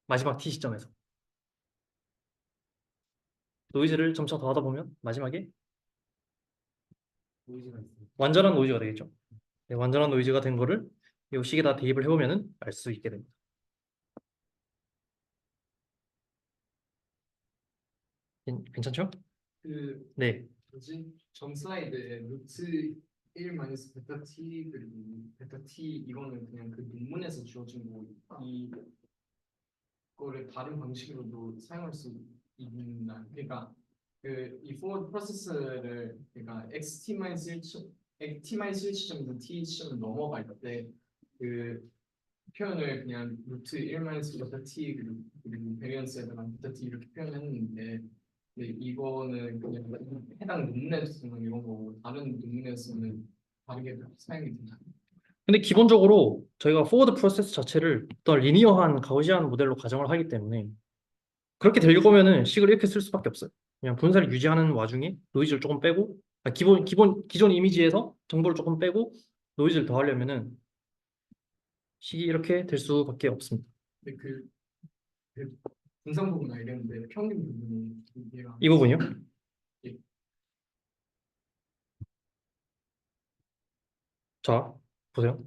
마지막 T 시점에서 노이즈를 점차 더하다 보면 마지막에 노이즈가 있어요. 완전한 노이즈가 되겠죠? 네, 완전한 노이즈가 된 거를 이 식에다 대입을 해보면은 알 수 있게 됩니다. 괜찮죠? 그 네. 뭐지? 점 슬라이드에 루트 1 마이너스 베타 t 그리고 베타 t 이거는 그냥 그 논문에서 주어진 거 이거를 다른 방식으로도 사용할 수 있나? 그러니까 그 이 forward 프로세스를 그러니까 xt 마이너스 1 t 마이너스 1 시점에서 t 시점을 넘어갈 때 그 표현을 그냥 루트 1 마이너스 베타 t 그리고 베리언스에다가 베타 t 이렇게 표현했는데 근데 이거는 그냥 해당 논문에서 쓰는 이런 거고 다른 논문에서는 다르게 사용이 되나요? 근데 기본적으로 저희가 포워드 프로세스 자체를 어떤 리니어한 가우시안 모델로 가정을 하기 때문에 그렇게 되려고 하면은 식을 이렇게 쓸 수밖에 없어요. 그냥 분사를 유지하는 와중에 노이즈를 조금 빼고 기존 이미지에서 정보를 조금 빼고 노이즈를 더하려면은 식이 이렇게 될 수밖에 없습니다. 근데 그 분산 부분 알겠는데 평균 부분이 이해가 안 이 부분이요? 예. 자, 보세요.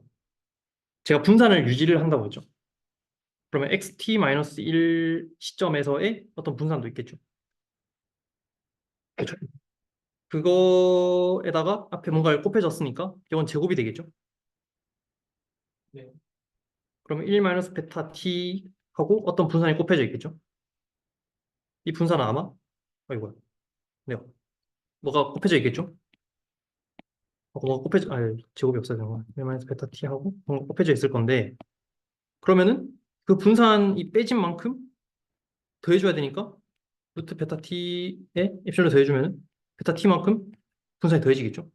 제가 분산을 유지를 한다고 했죠. 그러면 xt-1 시점에서의 어떤 분산도 있겠죠. 그렇죠? 그거에다가 앞에 뭔가를 곱해졌으니까 이건 제곱이 되겠죠. 네. 그러면 1-베타 t 하고 어떤 분산이 곱해져 있겠죠. 이 분산은 아마 이거야. 네. 뭐가 곱해져 있겠죠. 뭐가 곱해져 제곱이 없어야 되는 거야. 1-베타 t 하고 뭔가 곱해져 있을 건데 그러면은 그 분산이 빼진 만큼 더해줘야 되니까 루트 베타 t에 엡실론 더해주면 베타 t만큼 분산이 더해지겠죠.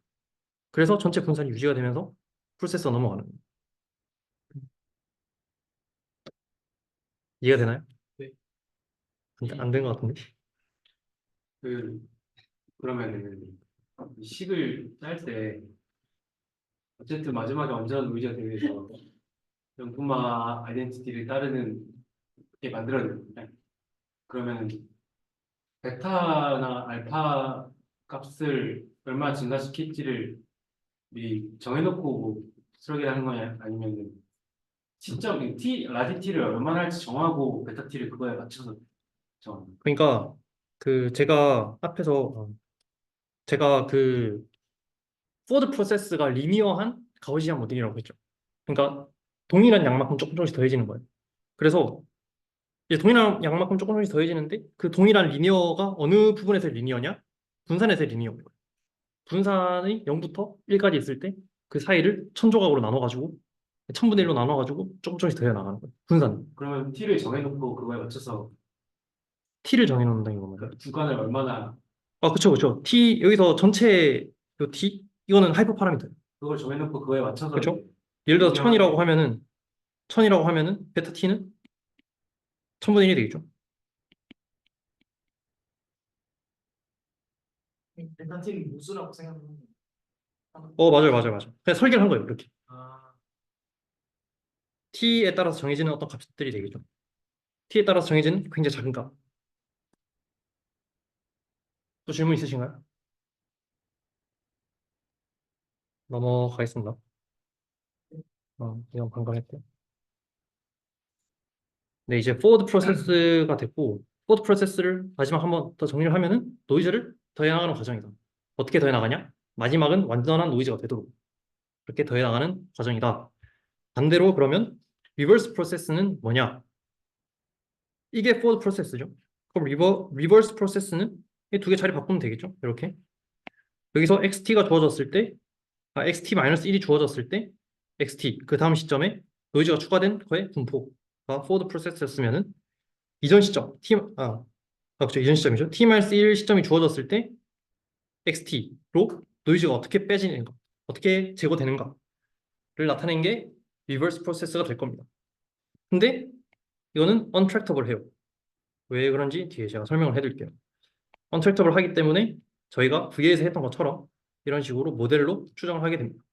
그래서 전체 분산이 유지가 되면서 프로세서 넘어가는 거예요. 이해가 되나요? 네. 안 된 것 같은데. 그 그러면은 식을 짤 때 어쨌든 마지막에 완전한 노이즈가 되기 위해서 명분마 아이덴티티를 따르는 게 만들어내는데 그러면 베타나 알파 값을 얼마 증가시킬지를 미리 정해놓고 뭐 설계를 하는 거냐 아니면 시점 라지 t를 얼마나 할지 정하고 베타 t를 그거에 맞춰서 정하는 거예요. 그러니까 그 제가 앞에서 제가 그 포드 프로세스가 리니어한 가우시안 모델이라고 했죠. 그러니까 동일한 양만큼 조금씩 더해지는 거예요. 그래서 이제 동일한 양만큼 조금씩 더해지는데 그 동일한 리니어가 어느 부분에서 리니어냐? 분산에서 리니어인 거예요. 분산이 0부터 1까지 있을 때 그 사이를 1000조각으로 나눠가지고 1000분의 1로 나눠가지고 조금씩 더해 나가는 거예요. 분산. 그러면 t를 정해놓고 그거에 맞춰서 t를 정해놓는다는 거예요. 그 주간을 얼마나 그쵸, 그쵸. t 여기서 전체 요 t 이거는 하이퍼 파라미터. 그걸 정해놓고 그거에 맞춰서 그쵸? 이제 예를 들어서 변경하는 1000이라고 하면은 베타 t는 1000분의 1이 되겠죠. 벤타티는 무수라고 생각하는 맞아요, 맞아요, 맞아요. 그냥 설계를 한 거예요, 이렇게. 아, t에 따라서 정해지는 어떤 값들이 되겠죠. t에 따라서 정해지는 굉장히 작은 값. 또 질문 있으신가요? 넘어가겠습니다. 이건 방금 했고. 네, 이제 forward 프로세스가 됐고, forward 프로세스를 마지막 한 번 더 정리를 하면은 노이즈를 더해 나가는 과정이다. 어떻게 더해 나가냐? 마지막은 완전한 노이즈가 되도록 그렇게 더해 나가는 과정이다. 반대로 그러면 리버스 프로세스는 뭐냐? 이게 forward 프로세스죠. 그럼 리버스 프로세스는 이 두 개 자리 바꾸면 되겠죠? 이렇게 여기서 xt가 주어졌을 때, xt-1이 주어졌을 때 xt 그 다음 시점에 노이즈가 추가된 거의 분포가 forward 프로세스였으면은 이전 시점 그렇죠. 이전 시점이죠. t-1 시점이 주어졌을 때 xt로 노이즈가 어떻게 빼지는가, 어떻게 제거되는가를 나타낸 게 리버스 프로세스가 될 겁니다. 근데 이거는 untractable 해요. 왜 그런지 뒤에 제가 설명을 해드릴게요. untractable 하기 때문에 저희가 VA에서 했던 것처럼 이런 식으로 모델로 추정을 하게 됩니다.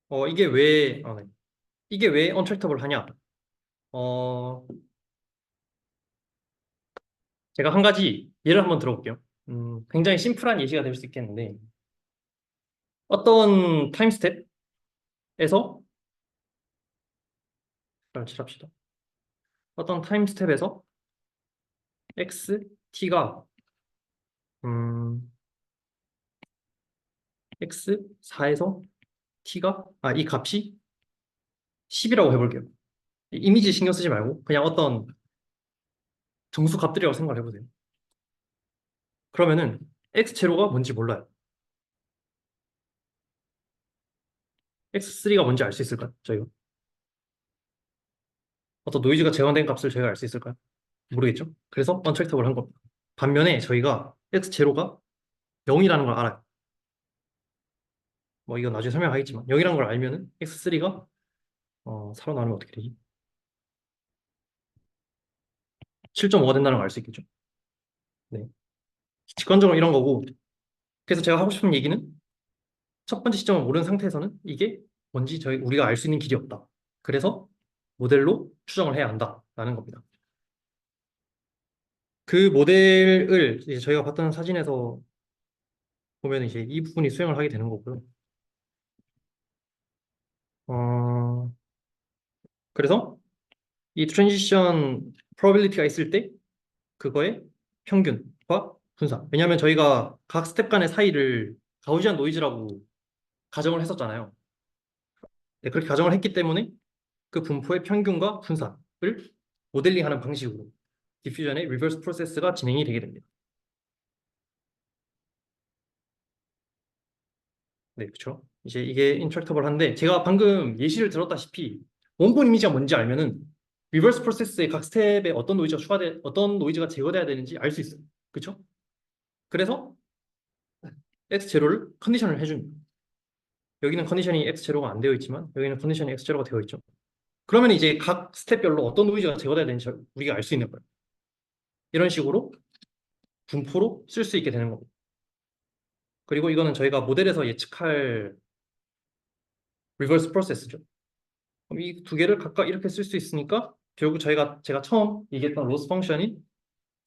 네. 이게 왜 untractable 하냐? 어, 제가 한 가지 예를 한번 들어볼게요. 굉장히 심플한 예시가 될 수 있겠는데 어떤 타임 스텝에서 칠합시다. 어떤 타임 스텝에서 xt가 x4에서 t가 이 값이 10이라고 해볼게요. 이미지 신경 쓰지 말고 그냥 어떤 정수 값들이라고 생각을 해보세요. 그러면은 x0가 뭔지 몰라요. x3가 뭔지 알 수 있을까요? 저희가 어떤 노이즈가 제한된 값을 저희가 알 수 있을까요? 모르겠죠. 그래서 언트랙터블 한 겁니다. 반면에 저희가 x0가 0이라는 걸 알아요. 뭐 이건 나중에 설명하겠지만 0이라는 걸 알면은 x3가 4로 나누면 어떻게 되지? 7.5가 된다는 걸 알 수 있겠죠. 네. 직관적으로 이런 거고. 그래서 제가 하고 싶은 얘기는 첫 번째 시점을 모르는 상태에서는 이게 뭔지 우리가 알 수 있는 길이 없다. 그래서 모델로 추정을 해야 한다라는 겁니다. 그 모델을 이제 저희가 봤던 사진에서 보면 이제 이 부분이 수행을 하게 되는 거고요. 어, 그래서 이 트랜지션 프로버빌리티가 있을 때 그거의 평균과 분산. 왜냐하면 저희가 각 스텝 간의 사이를 가우지안 노이즈라고 가정을 했었잖아요. 네, 그렇게 가정을 했기 때문에 그 분포의 평균과 분산을 모델링하는 방식으로 디퓨전의 리버스 프로세스가 진행이 되게 됩니다. 네, 그렇죠. 이제 이게 인트랙터블한데 제가 방금 예시를 들었다시피 원본 이미지가 뭔지 알면은 리버스 프로세스의 각 스텝에 어떤 노이즈가 제거돼야 되는지 알 수 있어요. 그렇죠? 그래서 X0를 컨디션을 해줍니다. 여기는 컨디션이 X0가 안 되어 있지만 여기는 컨디션이 X0가 되어 있죠. 그러면 이제 각 스텝별로 어떤 노이즈가 제거돼야 되는지 우리가 알 수 있는 거예요. 이런 식으로 분포로 쓸 수 있게 되는 겁니다. 그리고 이거는 저희가 모델에서 예측할 리버스 프로세스죠. 그럼 이 두 개를 각각 이렇게 쓸 수 있으니까 결국 제가 처음 얘기했던 로스 펑션인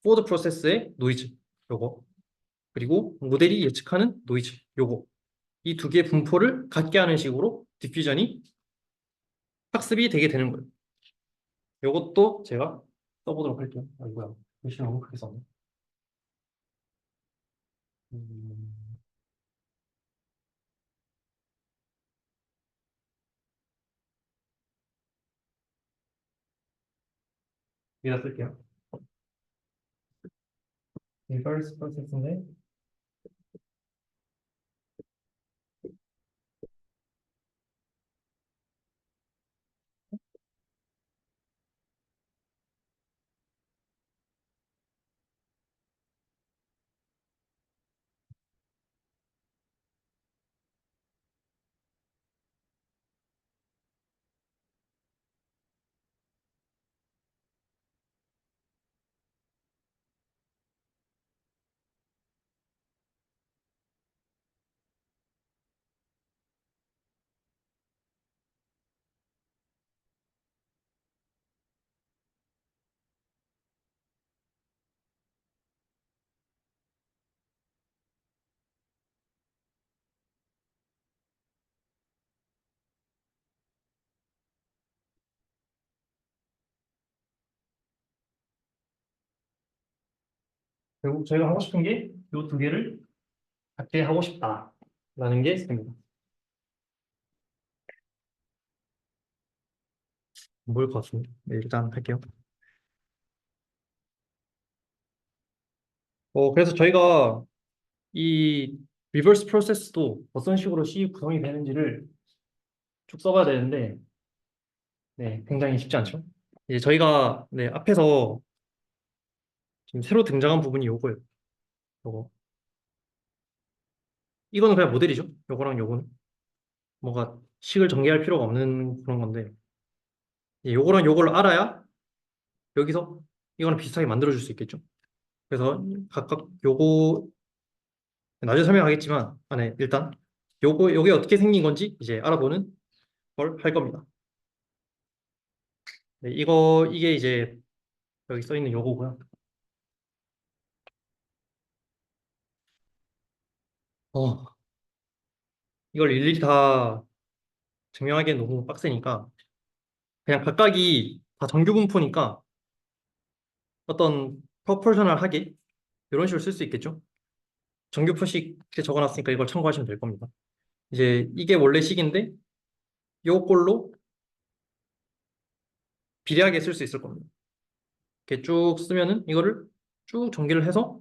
포워드 프로세스의 노이즈 요거 그리고 모델이 예측하는 노이즈 요거 이 두 개의 분포를 같게 하는 식으로 디퓨전이 학습이 되게 되는 거예요. 요것도 제가 써보도록 할게요. 아이고야 글씨 너무 크게 썼네. 음, 여기다 쓸게요. 리버스 프로세스인데 결국 저희가 하고 싶은 게 이 두 개를 같게 하고 싶다라는 게 있습니다. 뭘 것 같습니다. 네, 일단 할게요. 그래서 저희가 이 리버스 프로세스도 어떤 식으로 C 구성이 되는지를 쭉 써봐야 되는데, 네, 굉장히 쉽지 않죠. 이제 저희가 네, 앞에서 지금 새로 등장한 부분이 요거예요. 요거. 이거는 그냥 모델이죠. 요거랑 요거는 뭔가 식을 전개할 필요가 없는 그런 건데, 요거랑 요걸 알아야 여기서 이거랑 비슷하게 만들어줄 수 있겠죠. 그래서 각각 요거 나중에 설명하겠지만, 네, 일단 요게 어떻게 생긴 건지 이제 알아보는 걸 할 겁니다. 네, 이게 이제 여기 써 있는 요거고요. 어, 이걸 일일이 다 증명하기엔 너무 빡세니까 그냥 각각이 다 정규 분포니까 어떤 프로포셔널하게 이런 식으로 쓸 수 있겠죠. 정규 표식에 적어놨으니까 이걸 참고하시면 될 겁니다. 이제 이게 원래 식인데 요걸로 비례하게 쓸 수 있을 겁니다. 이렇게 쭉 쓰면은 이거를 쭉 전개를 해서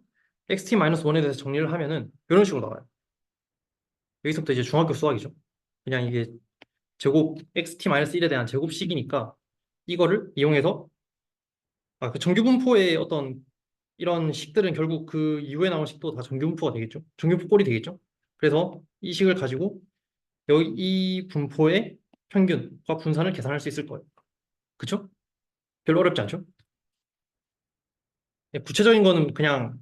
xt-1에 대해서 정리를 하면은 이런 식으로 나와요. 여기서부터 이제 중학교 수학이죠. 그냥 이게 제곱 xt-1에 대한 제곱식이니까 이거를 이용해서 그 정규 분포의 어떤 이런 식들은 결국 그 이후에 나온 식도 다 정규분포가 되겠죠. 정규분포 꼴이 되겠죠. 그래서 이 식을 가지고 여기 이 분포의 평균과 분산을 계산할 수 있을 거예요. 그쵸? 별로 어렵지 않죠? 네, 구체적인 거는 그냥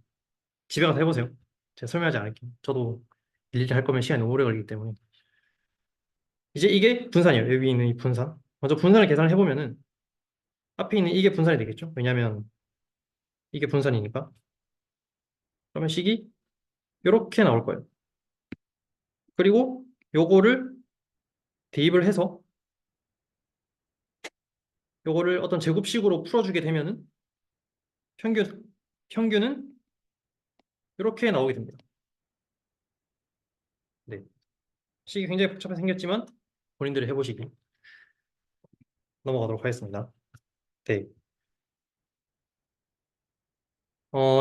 집에 가서 해보세요. 제가 설명하지 않을게요. 저도 일일이 할 거면 시간이 너무 오래 걸리기 때문에. 이제 이게 분산이에요. 여기 있는 이 분산. 먼저 분산을 계산을 해보면은 앞에 있는 이게 분산이 되겠죠. 왜냐하면 이게 분산이니까. 그러면 식이 이렇게 나올 거예요. 그리고 요거를 대입을 해서 요거를 어떤 제곱식으로 풀어주게 되면은 평균은 이렇게 나오게 됩니다. 네. 식이 굉장히 복잡하게 생겼지만 본인들이 해보시기 넘어가도록 하겠습니다. 네.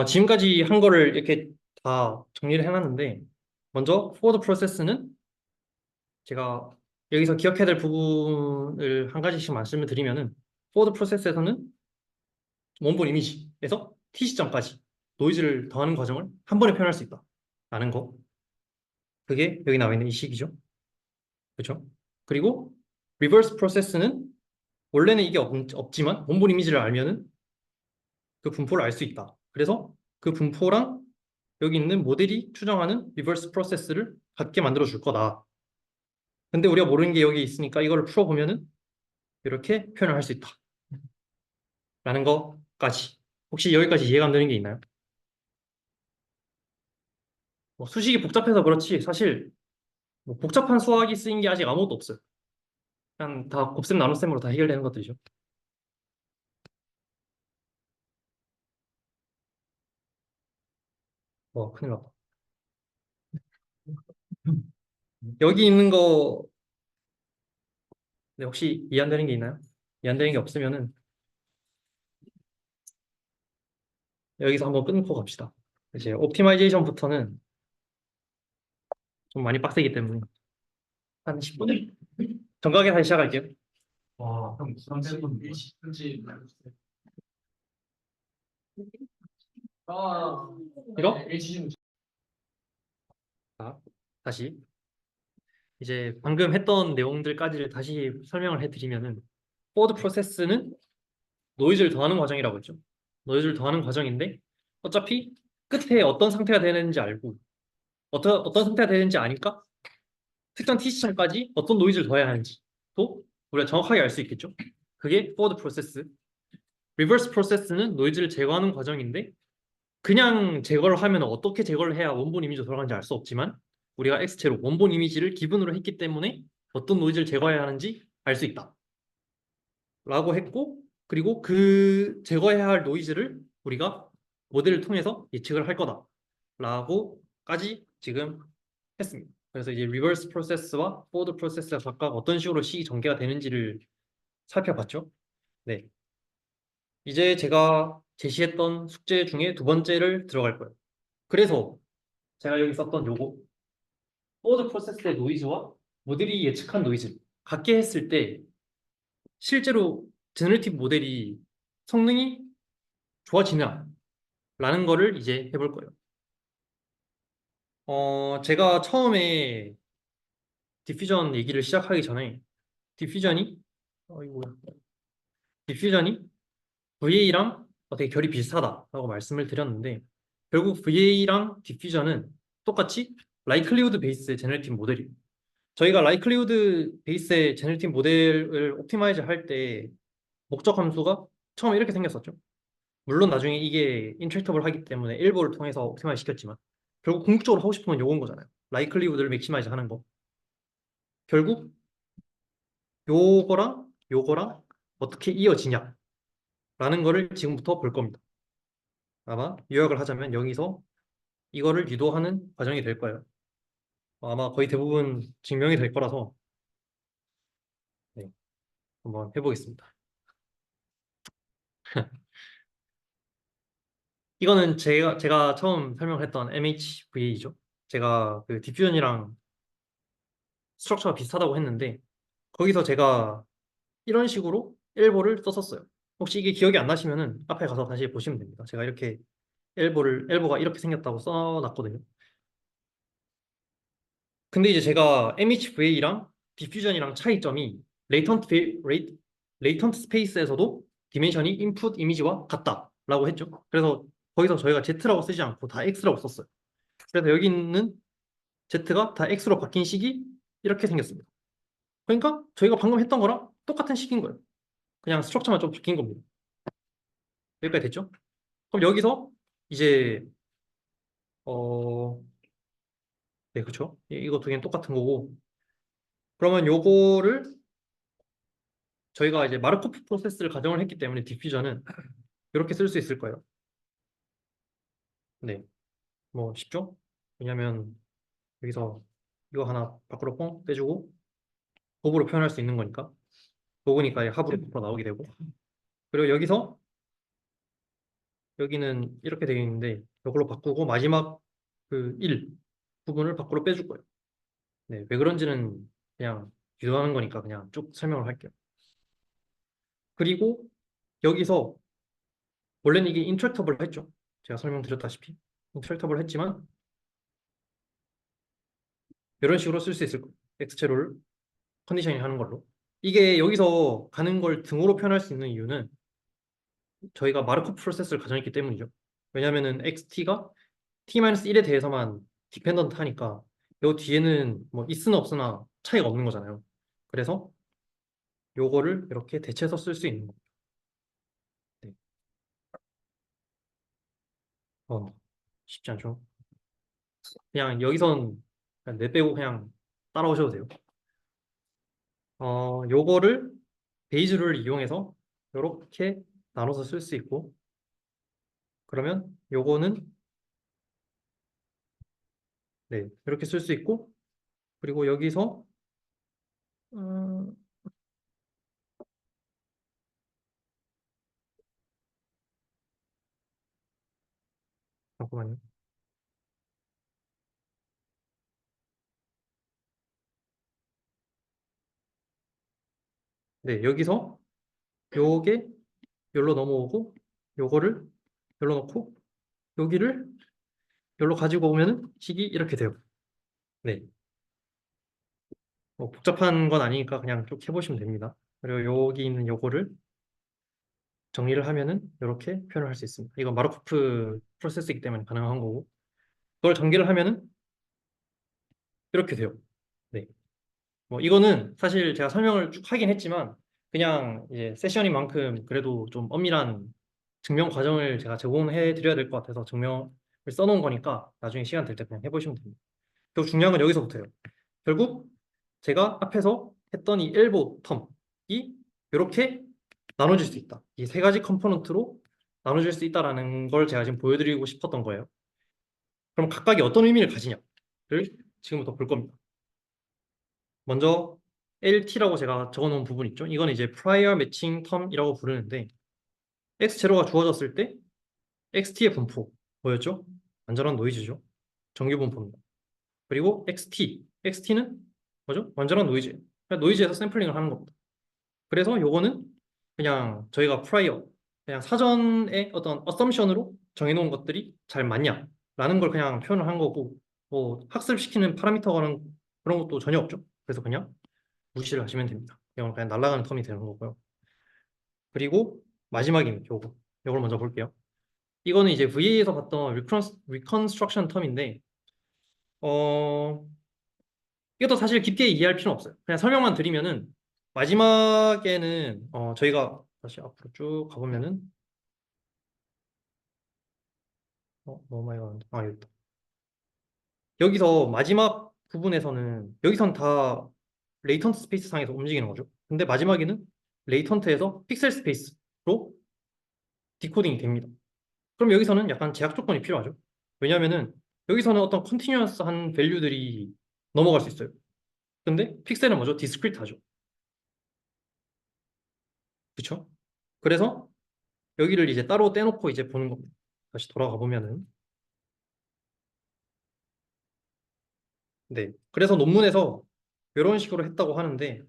지금까지 한 거를 이렇게 다 정리를 해놨는데 먼저 포워드 프로세스는 제가 여기서 기억해야 될 부분을 한 가지씩 말씀을 드리면은 포워드 프로세스에서는 원본 이미지에서 t 시점까지 노이즈를 더하는 과정을 한 번에 표현할 수 있다 라는 거. 그게 여기 나와 있는 이 식이죠. 그렇죠? 그리고 리버스 프로세스는 원래는 이게 없지만 원본 이미지를 알면은 그 분포를 알 수 있다. 그래서 그 분포랑 여기 있는 모델이 추정하는 리버스 프로세스를 같게 만들어 줄 거다. 근데 우리가 모르는 게 여기 있으니까 이걸 풀어보면은 이렇게 표현을 할 수 있다. 라는 거까지. 혹시 여기까지 이해가 안 되는 게 있나요? 뭐 수식이 복잡해서 그렇지 사실 뭐 복잡한 수학이 쓰인 게 아직 아무것도 없어요. 그냥 다 곱셈 나눗셈으로 다 해결되는 것들이죠. 와, 큰일 났다. 여기 있는 거 네, 혹시 이해 안 되는 게 있나요? 이해 안 되는 게 없으면은 여기서 한번 끊고 갑시다. 이제 옵티마이제이션부터는 좀 많이 빡세기 때문에 한 10분 정각에 다시 시작할게요. 와, 형 무슨 건 일시든지 말해주세요. 아, 이거? 네, 일시중 자, 다시 이제 방금 했던 내용들까지를 다시 설명을 해드리면은 포워드 프로세스는 노이즈를 더하는 과정이라고 했죠. 노이즈를 더하는 과정인데 어차피 끝에 어떤 상태가 되는지 알고 어떤 상태가 되는지 아니까 특정 t 시점까지 어떤 노이즈를 더해야 하는지도 우리가 정확하게 알 수 있겠죠. 그게 포워드 프로세스. 리버스 프로세스는 노이즈를 제거하는 과정인데 그냥 제거를 하면 어떻게 제거를 해야 원본 이미지로 돌아가는지 알 수 없지만 우리가 X체로 원본 이미지를 기본으로 했기 때문에 어떤 노이즈를 제거해야 하는지 알 수 있다. 라고 했고 그리고 그 제거해야 할 노이즈를 우리가 모델을 통해서 예측을 할 거다. 라고까지 지금 했습니다. 그래서 이제 리버스 프로세스와 포워드 프로세스가 각각 어떤 식으로 식이 전개가 되는지를 살펴봤죠. 네. 이제 제가 제시했던 숙제 중에 두 번째를 들어갈 거예요. 그래서 제가 여기 썼던 요거 포워드 프로세스의 노이즈와 모델이 예측한 노이즈 같게 했을 때 실제로 제너레이티브 모델이 성능이 좋아지나 라는 거를 이제 해볼 거예요. 제가 처음에 디퓨전 얘기를 시작하기 전에 디퓨전이 이거야. 디퓨전이 VA랑 되게 결이 비슷하다라고 말씀을 드렸는데 결국 VA랑 디퓨전은 똑같이 라이클리후드 베이스의 제너레이티브 모델이에요. 저희가 라이클리후드 베이스의 제너레이티브 모델을 옵티마이즈 할 때 목적 함수가 처음에 이렇게 생겼었죠. 물론 나중에 이게 인트랙터블 하기 때문에 일부를 통해서 옵티마이즈 시켰지만 결국 궁극적으로 하고 싶으면 요건 거잖아요. 라이클리후드를 맥시마이즈 하는 거. 결국 요거랑 어떻게 이어지냐 라는 거를 지금부터 볼 겁니다. 아마 요약을 하자면 여기서 이거를 유도하는 과정이 될 거예요. 아마 거의 대부분 증명이 될 거라서 네, 한번 해보겠습니다. 이거는 제가 처음 설명했던 MHVA죠. 제가 그 디퓨전이랑 스트럭처가 비슷하다고 했는데 거기서 제가 이런 식으로 일보를 썼었어요. 혹시 이게 기억이 안 나시면은 앞에 가서 다시 보시면 됩니다. 제가 이렇게 엘보가 이렇게 생겼다고 써놨거든요. 근데 이제 제가 MHVA랑 디퓨전이랑 차이점이 레이턴트 스페이스에서도 디멘션이 인풋 이미지와 같다라고 했죠. 그래서 거기서 저희가 Z라고 쓰지 않고 다 X라고 썼어요. 그래서 여기 있는 Z가 다 X로 바뀐 식이 이렇게 생겼습니다. 그러니까 저희가 방금 했던 거랑 똑같은 식인 거예요. 그냥 스트럭처만 좀 바뀐 겁니다. 여기까지 됐죠? 그럼 여기서 이제 네, 그렇죠. 이거 두 개는 똑같은 거고. 그러면 요거를 저희가 이제 마르코프 프로세스를 가정을 했기 때문에 디퓨전은 이렇게 쓸 수 있을 거예요. 네, 뭐 쉽죠? 왜냐면 여기서 이거 하나 밖으로 뻥 빼주고 곱으로 표현할 수 있는 거니까. 곱으니까 합으로 부터 나오게 되고. 그리고 여기서 여기는 이렇게 되어 있는데 이걸로 바꾸고 마지막 그 1 부분을 밖으로 빼줄 거예요. 네, 왜 그런지는 그냥 유도하는 거니까 그냥 쭉 설명을 할게요. 그리고 여기서 원래는 이게 인트랙터블 했죠. 제가 설명드렸다시피 인트랙터블 했지만 이런 식으로 쓸 수 있을 거예요. X체로를 컨디셔닝 하는 걸로. 이게 여기서 가는 걸 등호로 표현할 수 있는 이유는 저희가 마르코프 프로세스를 가정했기 때문이죠. 왜냐면은 XT가 T-1에 대해서만 디펜던트 하니까 요 뒤에는 뭐 있으나 없으나 차이가 없는 거잖아요. 그래서 요거를 이렇게 대체해서 쓸 수 있는 거예요. 네. 쉽지 않죠? 그냥 여기선 그냥 내빼고 그냥 따라오셔도 돼요. 요거를 베이즈를 이용해서 이렇게 나눠서 쓸 수 있고 그러면 요거는 네 이렇게 쓸 수 있고 그리고 여기서 음, 잠깐만요. 네 여기서 요게 여기로 넘어오고 요거를 여기로 넣고 여기를 여기로 가지고 오면은 식이 이렇게 돼요. 네. 뭐 복잡한 건 아니니까 그냥 쭉 해보시면 됩니다. 그리고 여기 있는 요거를 정리를 하면은 이렇게 표현을 할 수 있습니다. 이건 마르코프 프로세스이기 때문에 가능한 거고 그걸 전개를 하면은 이렇게 돼요. 네. 뭐 이거는 사실 제가 설명을 쭉 하긴 했지만 그냥 이제 세션인 만큼 그래도 좀 엄밀한 증명 과정을 제가 제공해 드려야 될 것 같아서 증명을 써놓은 거니까 나중에 시간 될 때 그냥 해보시면 됩니다. 결국 중요한 건 여기서부터예요. 결국 제가 앞에서 했던 이 엘보 텀이 이렇게 나눠질 수 있다. 이 세 가지 컴포넌트로 나눠질 수 있다라는 걸 제가 지금 보여드리고 싶었던 거예요. 그럼 각각이 어떤 의미를 가지냐를 지금부터 볼 겁니다. 먼저 LT라고 제가 적어놓은 부분 있죠. 이건 이제 Prior Matching Term이라고 부르는데 X0가 주어졌을 때 XT의 분포 뭐였죠? 완전한 노이즈죠. 정규 분포입니다. 그리고 XT는 뭐죠? 완전한 노이즈. 그냥 노이즈에서 샘플링을 하는 겁니다. 그래서 요거는 그냥 저희가 prior, 그냥 사전에 어떤 assumption으로 정해놓은 것들이 잘 맞냐라는 걸 그냥 표현을 한 거고 뭐 학습시키는 파라미터라는 그런 것도 전혀 없죠. 그래서 그냥 무시를 하시면 됩니다. 이건 그냥 날아가는 텀이 되는 거고요. 그리고 마지막입니다. 요걸 먼저 볼게요. 이거는 이제 VA에서 봤던 reconstruction 텀인데 이것도 사실 깊게 이해할 필요는 없어요. 그냥 설명만 드리면은 마지막에는 저희가 다시 앞으로 쭉 가보면은 너무 많이 가는데 여기 있다. 여기서 마지막 부분에서는 여기선 다 레이턴트 스페이스 상에서 움직이는 거죠. 근데 마지막에는 레이턴트에서 픽셀 스페이스로 디코딩이 됩니다. 그럼 여기서는 약간 제약 조건이 필요하죠. 왜냐하면은 여기서는 어떤 컨티뉴어스한 밸류들이 넘어갈 수 있어요. 근데 픽셀은 뭐죠? 디스크리트하죠. 그렇죠? 그래서 여기를 이제 따로 떼놓고 이제 보는 겁니다. 다시 돌아가 보면은 네. 그래서 논문에서 이런 식으로 했다고 하는데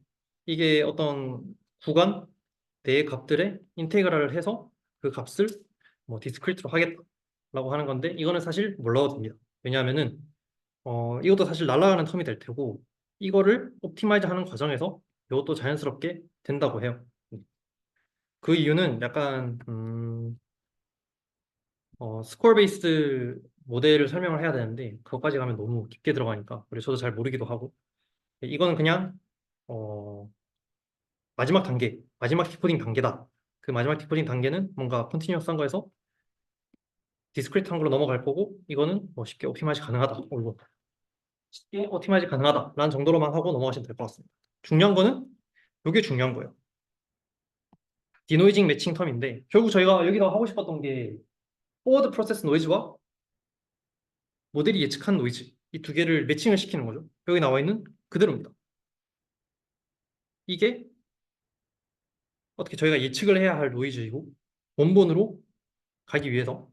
이게 어떤 구간 내의 값들의 인테그랄을 해서 그 값을 뭐 디스크리트로 하겠다. 라고 하는 건데 이거는 사실 몰라도 됩니다. 왜냐하면은 이것도 사실 날아가는 텀이 될 테고 이거를 옵티마이즈 하는 과정에서 이것도 자연스럽게 된다고 해요. 그 이유는 약간 스코어 베이스드 모델을 설명을 해야 되는데 그것까지 가면 너무 깊게 들어가니까 그리고 저도 잘 모르기도 하고 이거는 그냥 어, 마지막 단계, 마지막 디코딩 단계다. 그 마지막 디코딩 단계는 뭔가 컨티뉴어스한 거에서 디스크리트한 걸로 넘어갈 거고 이거는 뭐 쉽게 옵티마이즈 가능하다. 이거 쉽게 옵티마이즈 가능하다라는 정도로만 하고 넘어가시면 될 것 같습니다. 중요한 거는 이게 중요한 거예요. 디노이징 매칭 텀인데 결국 저희가 여기서 하고 싶었던 게 포워드 프로세스 노이즈와 모델이 예측한 노이즈 이 두 개를 매칭을 시키는 거죠. 여기 나와 있는 그대로입니다. 이게 어떻게 저희가 예측을 해야 할 노이즈이고 원본으로 가기 위해서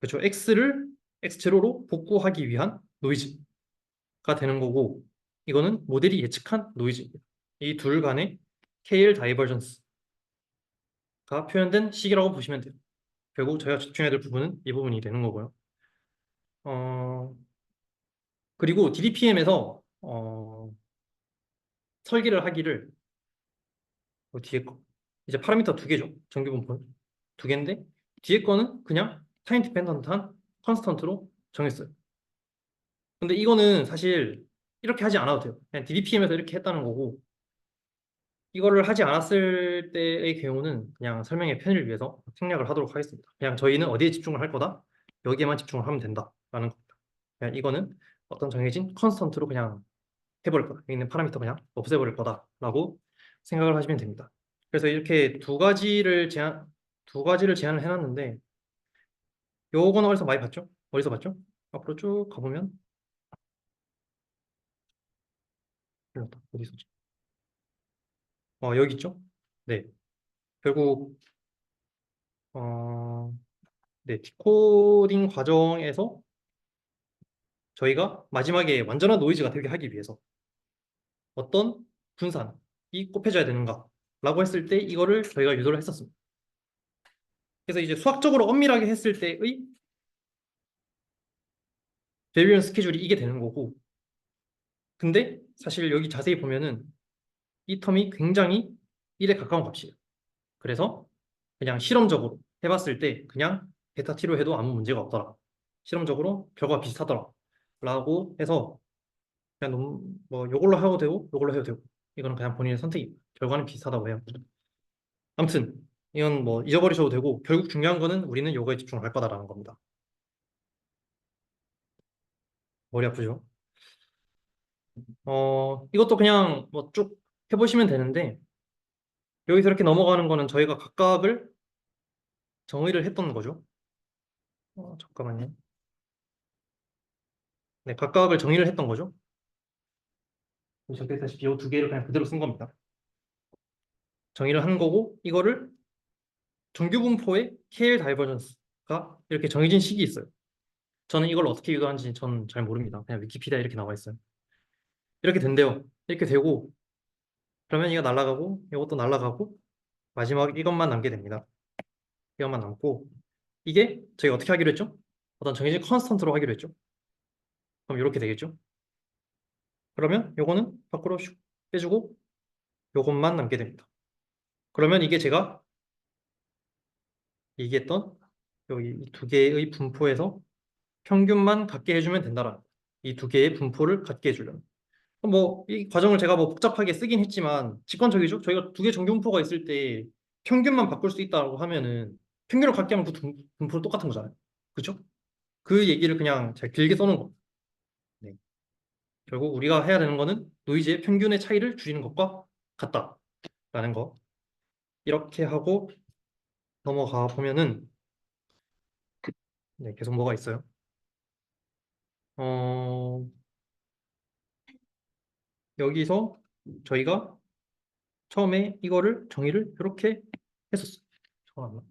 그렇죠. x를 x0로 복구하기 위한 노이즈가 되는 거고 이거는 모델이 예측한 노이즈입니다. 이 둘 간의 KL 다이버전스가 표현된 식이라고 보시면 돼요. 결국 저희가 집중해야 될 부분은 이 부분이 되는 거고요. 그리고 DDPM에서 설계를 하기를 뒤에 거 이제 파라미터 두 개죠. 정규 분포 두 개인데 뒤에 거는 그냥 타임 디펜던트한 컨스턴트로 정했어요. 근데 이거는 사실 이렇게 하지 않아도 돼요. 그냥 DDPM에서 이렇게 했다는 거고 이거를 하지 않았을 때의 경우는 그냥 설명의 편의를 위해서 생략을 하도록 하겠습니다. 그냥 저희는 어디에 집중을 할 거다? 여기에만 집중을 하면 된다라는 겁니다. 그냥 이거는 어떤 정해진 컨스턴트로 그냥 해버릴 거다. 여기 있는 파라미터 그냥 없애버릴 거다라고 생각을 하시면 됩니다. 그래서 이렇게 두 가지를 제안을 해놨는데 요거는 어디서 많이 봤죠? 어디서 봤죠? 앞으로 쭉 가보면 어디 있었지? 여기 있죠? 네. 결국 어, 네, 디코딩 과정에서 저희가 마지막에 완전한 노이즈가 되게 하기 위해서 어떤 분산이 곱해져야 되는가라고 했을 때 이거를 저희가 유도를 했었습니다. 그래서 이제 수학적으로 엄밀하게 했을 때의 베리언스 스케줄이 이게 되는 거고 근데 사실 여기 자세히 보면은 이 텀이 굉장히 1에 가까운 값이에요. 그래서 그냥 실험적으로 해봤을 때 그냥 베타 t로 해도 아무 문제가 없더라. 실험적으로 결과가 비슷하더라. 라고 해서 그냥 너무 뭐 이걸로 하도 되고 이걸로 해도 되고 이거는 그냥 본인의 선택입니다. 결과는 비슷하다고 해요. 아무튼 이건 뭐 잊어버리셔도 되고 결국 중요한 거는 우리는 요거에 집중을 할 거다라는 겁니다. 머리 아프죠? 이것도 그냥 뭐 쭉 해보시면 되는데 여기서 이렇게 넘어가는 거는 저희가 각각을 정의를 했던 거죠. 잠깐만요. 네, 각각을 정의를 했던 거죠. 적혀있다시피 이 두 개를 그냥 그대로 쓴 겁니다. 정의를 한 거고 이거를 정규 분포의 KL 다이버전스가 이렇게 정해진 식이 있어요. 저는 이걸 어떻게 유도하는지 전 잘 모릅니다. 그냥 위키피디아에 이렇게 나와 있어요. 이렇게 된대요. 이렇게 되고 그러면 이거 날아가고 이것도 날아가고 마지막 이것만 남게 됩니다. 이것만 남고 이게 저희가 어떻게 하기로 했죠? 어떤 정해진 컨스턴트로 하기로 했죠. 그럼 이렇게 되겠죠? 그러면 요거는 밖으로 슉 빼주고 요것만 남게 됩니다. 그러면 이게 제가 얘기했던 여기 이 두 개의 분포에서 평균만 갖게 해주면 된다라는 이 두 개의 분포를 갖게 해주려면 뭐 이 과정을 제가 뭐 복잡하게 쓰긴 했지만 직관적이죠. 저희가 두 개 정규 분포가 있을 때 평균만 바꿀 수 있다고 하면은 평균을 갖게 하면 그 분포는 똑같은 거잖아요. 그렇죠? 그 얘기를 그냥 제가 길게 써놓은 거. 네. 결국 우리가 해야 되는 거는 노이즈의 평균의 차이를 줄이는 것과 같다라는 거. 이렇게 하고 넘어가 보면은 네, 계속 뭐가 있어요? 어, 여기서 저희가 처음에 이거를 정의를 이렇게 했었어요. 잠깐만요.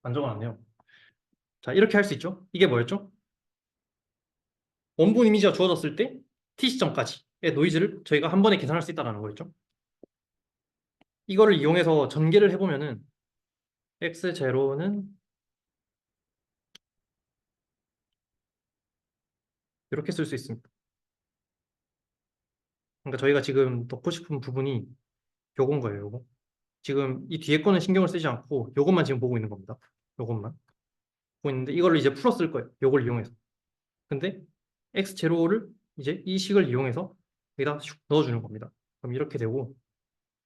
안 적어놨네요. 자, 이렇게 할 수 있죠? 이게 뭐였죠? 원본 이미지가 주어졌을 때 t 시점까지의 노이즈를 저희가 한 번에 계산할 수 있다는 거였죠. 이거를 이용해서 전개를 해보면은 x0는 이렇게 쓸 수 있습니다. 그러니까 저희가 지금 넣고 싶은 부분이 요건 거예요. 요거. 지금 이 뒤에 거는 신경을 쓰지 않고 요것만 지금 보고 있는 겁니다. 요것만 보고 있는데 이거를 이제 풀어 쓸 거예요. 요걸 이용해서. 근데 x0를 이제 이 식을 이용해서 여기다 슉 넣어주는 겁니다. 그럼 이렇게 되고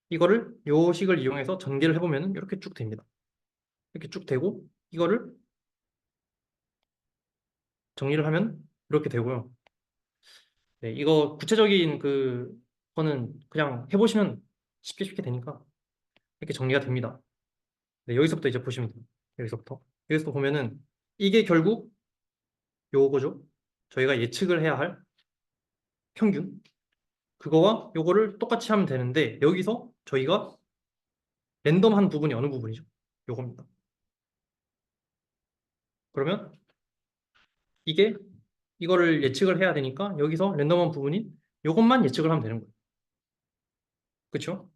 이거를 요 식을 이용해서 전개를 해보면 이렇게 쭉 됩니다. 이렇게 쭉 되고 이거를 정리를 하면 이렇게 되고요. 네, 이거 구체적인 그 거는 그냥 해보시면 쉽게 되니까 이렇게 정리가 됩니다. 네, 여기서부터 이제 보시면 돼요. 여기서부터 보면은 이게 결국 요거죠. 저희가 예측을 해야 할 평균 그거와 요거를 똑같이 하면 되는데 여기서 저희가 랜덤한 부분이 어느 부분이죠? 요겁니다. 그러면 이게 이거를 예측을 해야 되니까 여기서 랜덤한 부분이 요것만 예측을 하면 되는 거예요. 그렇죠?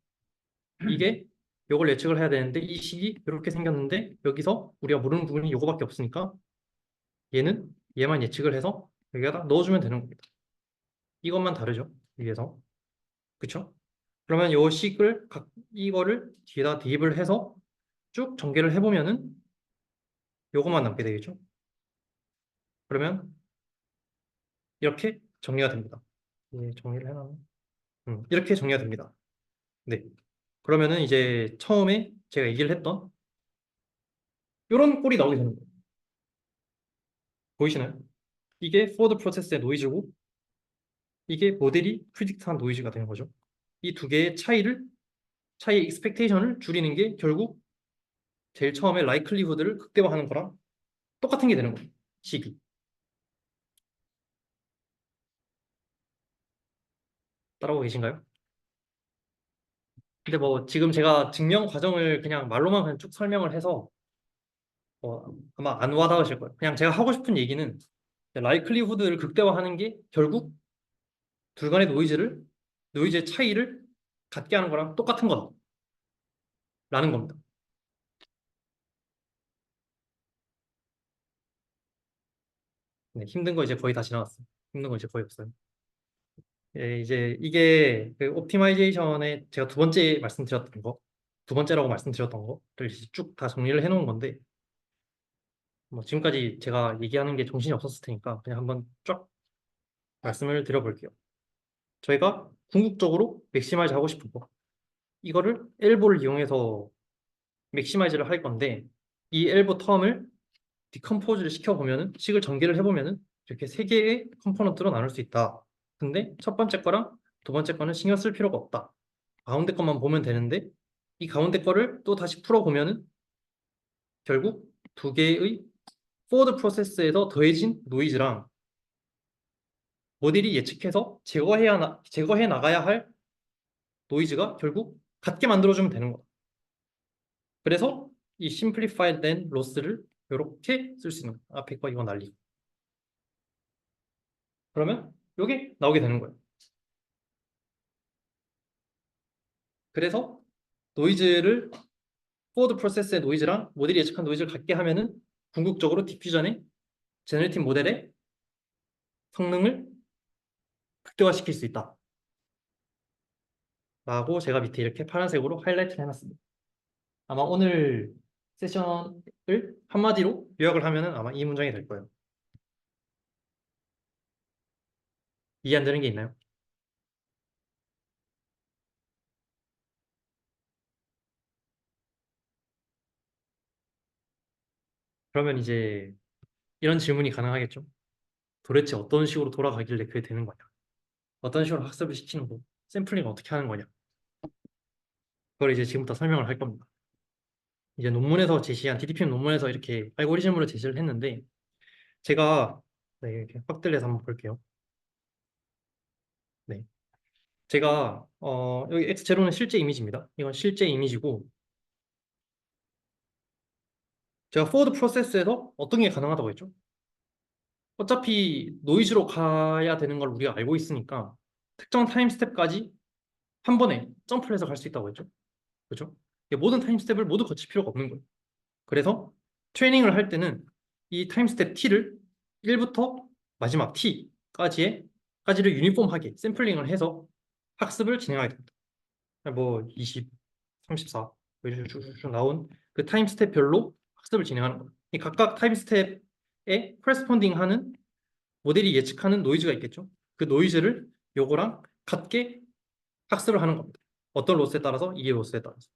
이게 요걸 예측을 해야 되는데 이 식이 이렇게 생겼는데 여기서 우리가 모르는 부분이 요거밖에 없으니까 얘는 얘만 예측을 해서 여기다 넣어주면 되는 겁니다. 이것만 다르죠? 위에서. 그렇죠? 그러면 요 식을 이거를 뒤에다 대입을 해서 쭉 전개를 해보면은 요것만 남게 되겠죠? 그러면 이렇게 정리가 됩니다. 예, 정리를 해놔. 이렇게 정리가 됩니다. 네. 그러면은 이제 처음에 제가 얘기를 했던 이런 꼴이 나오게 되는 거예요. 보이시나요? 이게 포워드 프로세스의 노이즈고 이게 모델이 프리딕트한 노이즈가 되는 거죠. 이 두 개의 차이의 익스펙테이션을 줄이는 게 결국 제일 처음에 라이클리후드를 극대화하는 거랑 똑같은 게 되는 거예요. 식이. 따라오고 계신가요? 근데 뭐 지금 제가 증명 과정을 그냥 말로만 그냥 쭉 설명을 해서 아마 안 와닿으실 거예요. 그냥 제가 하고 싶은 얘기는 라이클리후드를 극대화하는 게 결국 둘 간의 노이즈의 차이를 갖게 하는 거랑 똑같은 거다라는 겁니다. 네, 힘든 거 이제 거의 다 지나갔어요. 힘든 거 이제 거의 없어요. 예, 이제 이게 그 옵티마이제이션에 제가 두 번째라고 말씀드렸던 거를 쭉 다 정리를 해놓은 건데 뭐 지금까지 제가 얘기하는 게 정신이 없었을 테니까 그냥 한번 쫙 말씀을 드려볼게요. 저희가 궁극적으로 맥시마이즈 하고 싶은 거 이거를 엘보를 이용해서 맥시마이즈를 할 건데 이 엘보 텀을 디컴포즈를 시켜보면은 식을 전개를 해보면은 이렇게 세 개의 컴포넌트로 나눌 수 있다. 근데 첫 번째 거랑 두 번째 거는 신경 쓸 필요가 없다. 가운데 것만 보면 되는데 이 가운데 거를 또 다시 풀어보면은 결국 두 개의 포워드 프로세스에서 더해진 노이즈랑 모델이 예측해서 제거해 나가야 할 노이즈가 결국 같게 만들어주면 되는 거다. 그래서 이 simplified 된 로스를 이렇게 쓸 수 있는 거예요. 앞에 거 이거 날리고. 그러면 이게 나오게 되는 거예요. 그래서 노이즈를 포워드 프로세스의 노이즈랑 모델이 예측한 노이즈를 같게 하면은 궁극적으로 디퓨전의 제너레이티브 모델의 성능을 극대화시킬 수 있다. 라고 제가 밑에 이렇게 파란색으로 하이라이트를 해놨습니다. 아마 오늘 세션을 한마디로 요약을 하면은 아마 이 문장이 될 거예요. 이해 안 되는 게 있나요? 그러면 이제 이런 질문이 가능하겠죠? 도대체 어떤 식으로 돌아가길래 그게 되는 거냐? 어떤 식으로 학습을 시키는 거? 샘플링을 어떻게 하는 거냐? 그걸 이제 지금부터 설명을 할 겁니다. 이제 논문에서 제시한 DDPM 논문에서 이렇게 알고리즘으로 제시를 했는데 제가 네, 이렇게 확대를 해서 한번 볼게요. 네, 제가 여기 X0는 실제 이미지입니다. 이건 실제 이미지고 제가 포워드 프로세스에서 어떤 게 가능하다고 했죠? 어차피 노이즈로 가야 되는 걸 우리가 알고 있으니까 특정 타임 스텝까지 한 번에 점프를 해서 갈 수 있다고 했죠. 그렇죠? 모든 타임 스텝을 모두 거칠 필요가 없는 거예요. 그래서 트레이닝을 할 때는 이 타임 스텝 T를 1부터 마지막 T까지를 유니폼하게 샘플링을 해서 학습을 진행하게 됩니다. 뭐 20, 34 이렇게 쭉 나온 그 타임 스텝별로 학습을 진행하는 거예요. 이 각각 타임 스텝에 코레스폰딩하는 모델이 예측하는 노이즈가 있겠죠. 그 노이즈를 요거랑 같게 학습을 하는 겁니다. 어떤 로스에 따라서? 이 로스에 따라서.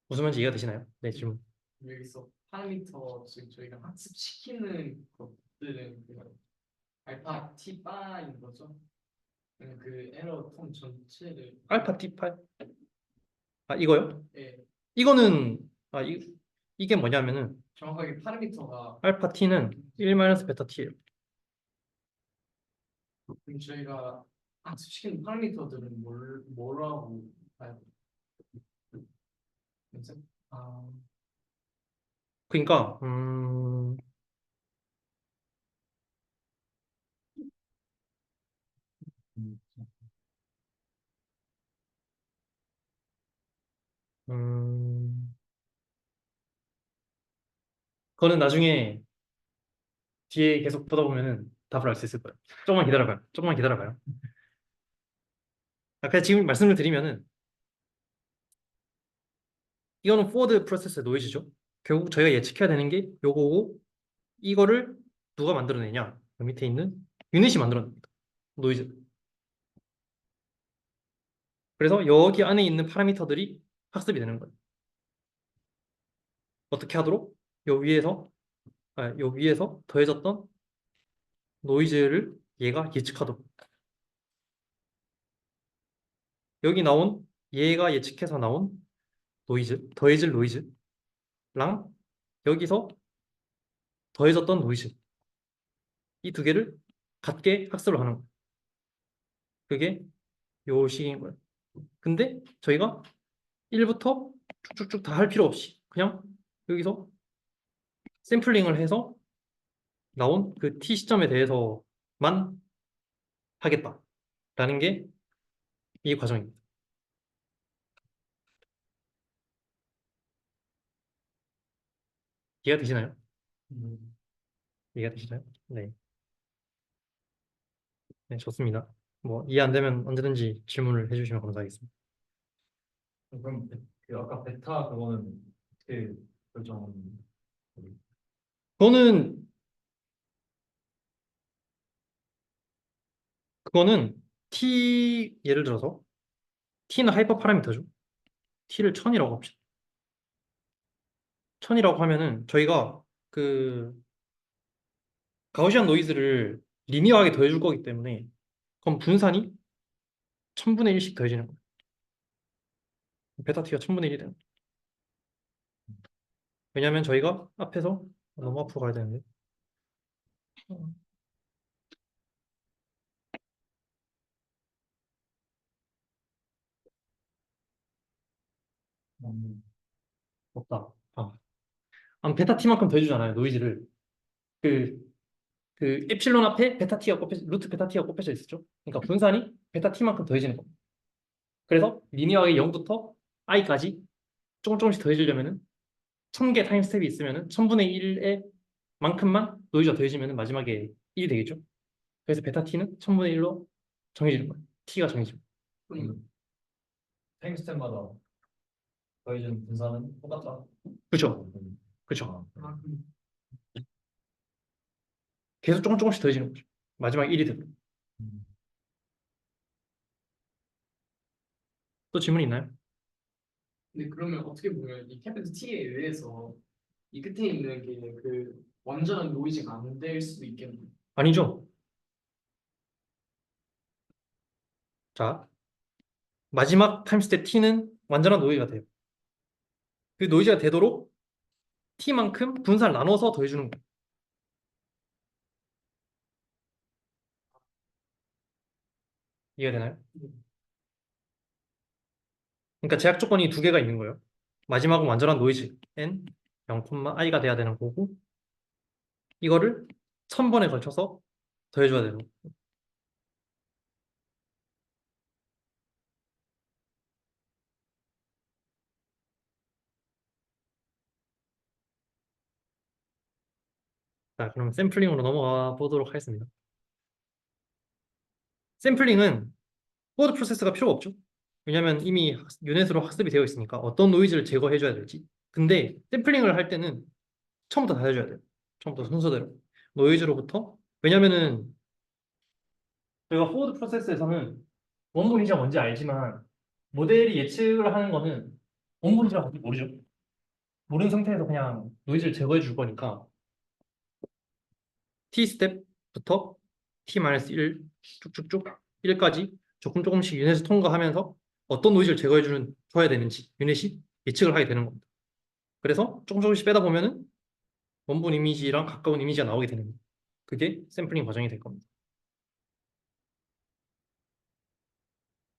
무슨 말인지 이해가 되시나요? 네, 질문. 여기서 파라미터 즉 저희가 학습시키는 것들은 그 알파 T 바인 거죠. 그 에러 텀 전체를 알파 T8? 아, 이거요? 예, 이거는 이게 뭐냐면은 정확하게 파라미터가 알파 T는 1 베타 T예요. 그럼 저희가 학습시키는 파라미터들은 뭐라고 봐요? 그래서 아, 그러니까 음, 그거는 나중에 뒤에 계속 보다 보면은 답을 알 수 있을 거예요. 조금만 기다려봐요. 조금만 기다려봐요. 그냥 지금 말씀을 드리면은 이거는 포워드 프로세스의 노이즈죠. 결국 저희가 예측해야 되는 게 요거고 이거를 누가 만들어내냐? 그 밑에 있는 유닛이 만들어냅니다. 노이즈. 그래서 여기 안에 있는 파라미터들이 학습이 되는 거예요. 어떻게 하도록? 요 위에서 더해졌던 노이즈를 얘가 예측하도록. 여기 나온 얘가 예측해서 나온 노이즈, 더해질 노이즈랑 여기서 더해졌던 노이즈 이 두 개를 같게 학습을 하는 거예요. 그게 요 식인 거예요. 근데 저희가 1부터 쭉쭉쭉 다 할 필요 없이 그냥 여기서 샘플링을 해서 나온 그 T 시점에 대해서만 하겠다라는 게 이 과정입니다. 이해가 되시나요? 이해가 되시나요? 네. 네, 좋습니다. 뭐 이해 안 되면 언제든지 질문을 해주시면 감사하겠습니다. 그럼 그 아까 베타 그거는 어떻게 결정하는 거예요? 그거는 T 예를 들어서 T는 하이퍼 파라미터죠. T를 1000이라고 합시다. 1000이라고 하면은 저희가 그 가우시안 노이즈를 리니어하게 더해줄 거기 때문에 그럼 분산이 1000분의 1씩 더해지는 거예요. 베타 T가 1000분의 1이 되는 거예요. 왜냐하면 저희가 앞에서 너무 앞으로 가야 되는데 없다. 베타 T만큼 더해주잖아요. 노이즈를. 그, 그 엡실론 앞에 루트 베타 T가 곱해져 있었죠. 그러니까 분산이 베타 T만큼 더해지는 겁니다. 그래서 리니어하게 0부터 i까지 조금씩 더해지려면은 1000개 타임 스텝이 있으면은 1000분의 1의 만큼만 노이즈가 더해지면은 마지막에 1이 되겠죠. 그래서 베타 t는 1000분의 1로 정해지는 거예요. t가 정해지고. 타임 스텝마다 더해지는 분산은 똑같다. 그렇죠. 그렇죠. 아, 계속 조금씩 더해지는 거죠. 마지막 1이 되고. 또 질문 있나요? 근데 그러면 어떻게 보면 이 캐피탈 T에 의해서 이 끝에 있는 게 그 완전한 노이즈가 안 될 수도 있겠네요. 아니죠. 자, 마지막 타임 스텝 t는 완전한 노이즈가 돼요. 그 노이즈가 되도록 t만큼 분산을 나눠서 더해주는 거예요. 이해가 되나요? 그러니까 제약 조건이 두 개가 있는 거예요. 마지막은 완전한 노이즈 n 0,i가 돼야 되는 거고 이거를 1000번에 걸쳐서 더해줘야 되는 거예요. 자, 그럼 샘플링으로 넘어가 보도록 하겠습니다. 샘플링은 포워드 프로세스가 필요가 없죠. 왜냐하면 이미 유넷으로 학습이 되어 있으니까 어떤 노이즈를 제거해줘야 될지. 근데 샘플링을 할 때는 처음부터 다 해줘야 돼요. 처음부터 순서대로. 노이즈로부터. 왜냐면은 저희가 포워드 프로세스에서는 원본이자 뭔지 알지만 모델이 예측을 하는 거는 원본이자 모르죠. 모르는 상태에서 그냥 노이즈를 제거해 줄 거니까 t 스텝부터 t-1 쭉쭉쭉 1까지 조금씩 유닛을 통과하면서 어떤 노이즈를 줘야 되는지 유닛이 예측을 하게 되는 겁니다. 그래서 조금씩 빼다 보면은 원본 이미지랑 가까운 이미지가 나오게 되는 거예요. 그게 샘플링 과정이 될 겁니다.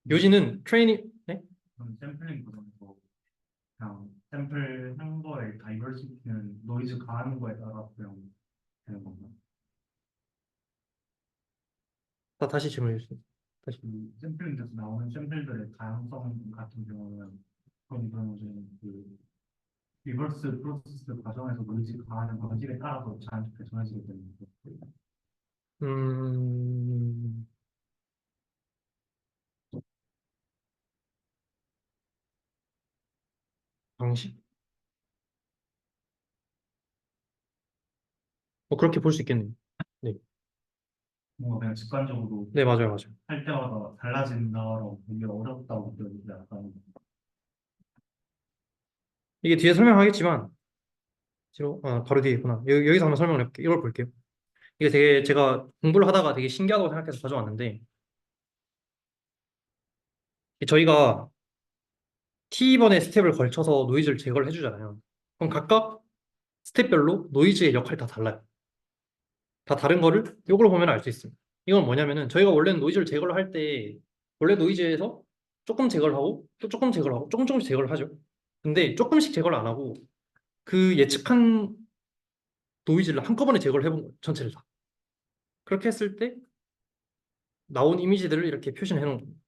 요지는 트레이닝, 네? 그럼 샘플링 보면서 그냥 샘플 한 거에 다이버시티는 노이즈 가하는 거에 따라 그냥 되는 건가? 다시 질문해 주세요. 다시. 그 샘플링에서 나오는 샘플들의 다양성 같은 경우는 그런 그 리버스 프로세스 과정에서 노이즈 가하는 방식에 따라서 자연스럽게 정해지게 되는 거죠. 음, 방식? 그렇게 볼 수 있겠네요. 네, 뭔가 그냥 직관적으로 네, 맞아요. 할 때마다 달라진다라고 보기 어렵다고 느껴지는데 약간 이게 뒤에 설명하겠지만, 바로 뒤에 있구나. 여기서 한번 설명을 해볼게요. 이걸 볼게요. 이게 되게 제가 공부를 하다가 되게 신기하다고 생각해서 가져왔는데, 저희가 T번의 스텝을 걸쳐서 노이즈를 제거를 해주잖아요. 그럼 각각 스텝별로 노이즈의 역할이 다 달라요. 다 다른 거를 이걸 보면 알 수 있습니다. 이건 뭐냐면은 저희가 원래는 노이즈를 제거를 할 때 원래 노이즈에서 조금 제거를 하고 또 조금 제거를 하고 조금씩 제거를 하죠. 근데 조금씩 제거를 안 하고 그 예측한 노이즈를 한꺼번에 제거를 해본 거예요. 전체를 다. 그렇게 했을 때 나온 이미지들을 이렇게 표시를 해놓은 겁니다.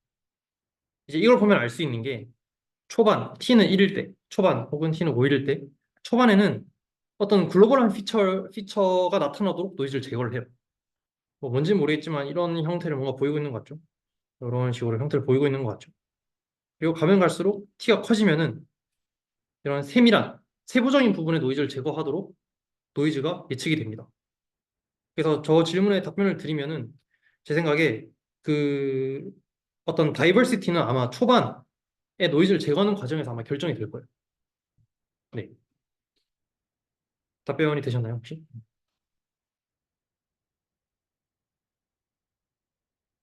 이제 이걸 보면 알 수 있는 게 초반 t는 1일 때, 초반 혹은 t는 5일일 때 초반에는 어떤 글로벌한 피처가 나타나도록 노이즈를 제거를 해요. 뭐 뭔지는 모르겠지만 이런 형태를 뭔가 보이고 있는 것 같죠. 이런 식으로 형태를 보이고 있는 것 같죠. 그리고 가면 갈수록 t가 커지면은 이런 세밀한 세부적인 부분의 노이즈를 제거하도록 노이즈가 예측이 됩니다. 그래서 저 질문에 답변을 드리면은 제 생각에 그 어떤 다이버시티는 아마 초반에 노이즈를 제거하는 과정에서 아마 결정이 될 거예요. 네. 답변이 되셨나요, 혹시?